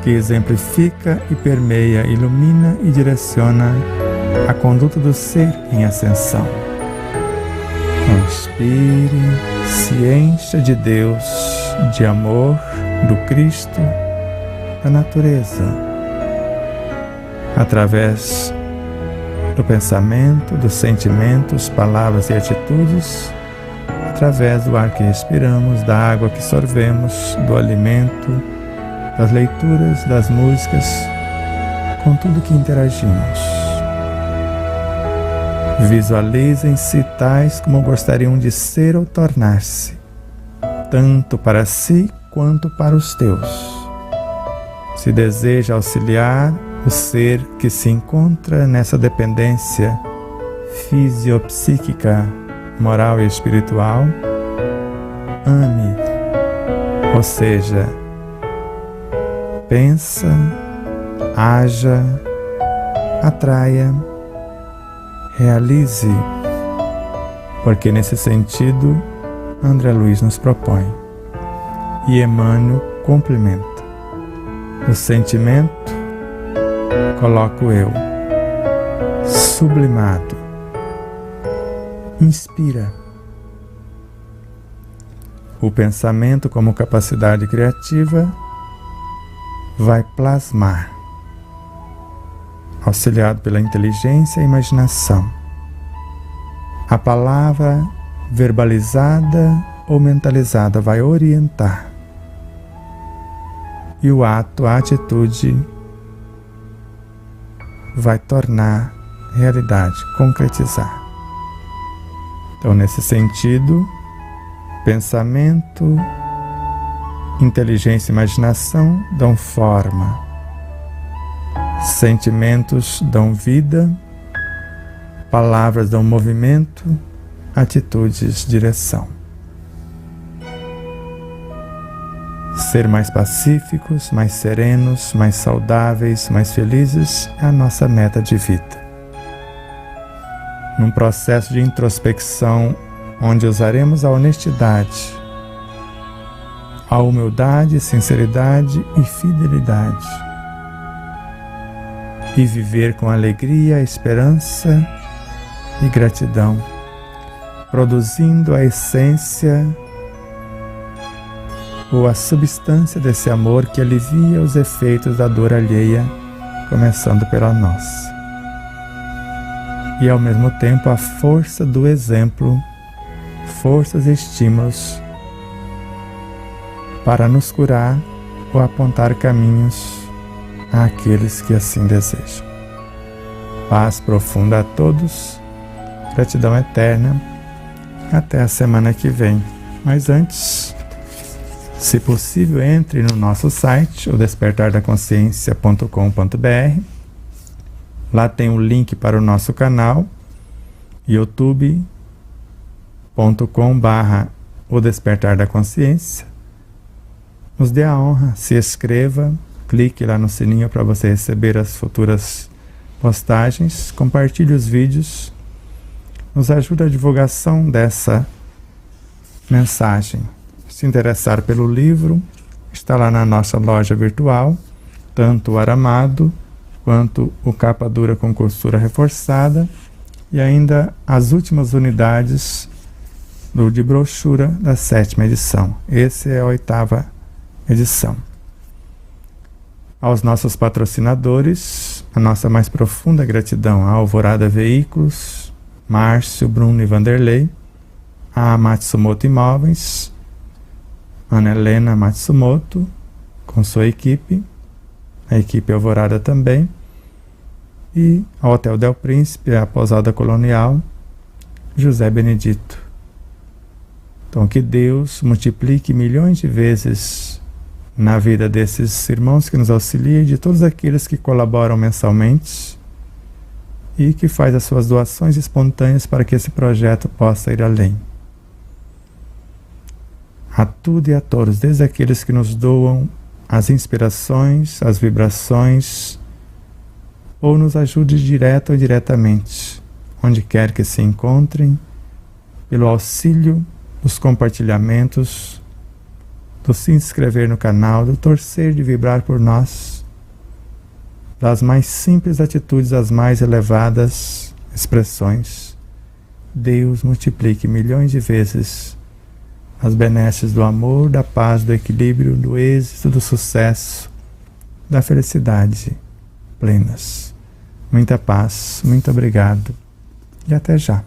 que exemplifica e permeia, ilumina e direciona a conduta do ser em ascensão. Inspire, se encha de Deus, de amor, do Cristo, da natureza, através do pensamento, dos sentimentos, palavras e atitudes, através do ar que respiramos, da água que sorvemos, do alimento, das leituras, das músicas, com tudo que interagimos. Visualizem-se tais como gostariam de ser ou tornar-se, tanto para si quanto para os teus. Se deseja auxiliar o ser que se encontra nessa dependência fisiopsíquica, moral e espiritual, ame, ou seja, pensa, haja, atraia, realize, porque nesse sentido André Luiz nos propõe e Emmanuel complementa. O sentimento coloca o eu, sublimado, inspira. O pensamento como capacidade criativa vai plasmar, auxiliado pela inteligência e imaginação. A palavra verbalizada ou mentalizada vai orientar. E o ato, a atitude, vai tornar realidade, concretizar. Então, nesse sentido, pensamento, inteligência e imaginação dão forma. Sentimentos dão vida, palavras dão movimento, atitudes, direção. Ser mais pacíficos, mais serenos, mais saudáveis, mais felizes é a nossa meta de vida. Num processo de introspecção onde usaremos a honestidade, a humildade, sinceridade e fidelidade, e viver com alegria, esperança e gratidão, produzindo a essência ou a substância desse amor que alivia os efeitos da dor alheia, começando pela nossa. E ao mesmo tempo a força do exemplo, forças e estímulos para nos curar ou apontar caminhos àqueles que assim desejam. Paz profunda a todos, gratidão eterna, até a semana que vem. Mas antes, se possível, entre no nosso site, o despertardaconsciência.com.br. Lá tem o link para o nosso canal, youtube.com/o Despertar da Consciência. Nos dê a honra, se inscreva, clique lá no sininho para você receber as futuras postagens, compartilhe os vídeos, nos ajuda a divulgação dessa mensagem. Se interessar pelo livro, está lá na nossa loja virtual, tanto o Aramado quanto o capa dura com costura reforçada e ainda as últimas unidades de brochura da 7ª edição. Essa é a 8ª edição. Aos nossos patrocinadores, a nossa mais profunda gratidão a Alvorada Veículos, Márcio, Bruno e Vanderlei, a Matsumoto Imóveis, Ana Helena Matsumoto, com sua equipe, a equipe Alvorada também, e ao Hotel Del Príncipe, a pousada colonial, José Benedito. Então que Deus multiplique milhões de vezes na vida desses irmãos que nos auxiliam e de todos aqueles que colaboram mensalmente e que faz as suas doações espontâneas para que esse projeto possa ir além. A tudo e a todos, desde aqueles que nos doam as inspirações, as vibrações, ou nos ajude direto ou indiretamente, onde quer que se encontrem, pelo auxílio dos compartilhamentos, do se inscrever no canal, do torcer de vibrar por nós, das mais simples atitudes às mais elevadas expressões. Deus multiplique milhões de vezes as benesses do amor, da paz, do equilíbrio, do êxito, do sucesso, da felicidade plenas. Muita paz, muito obrigado e até já.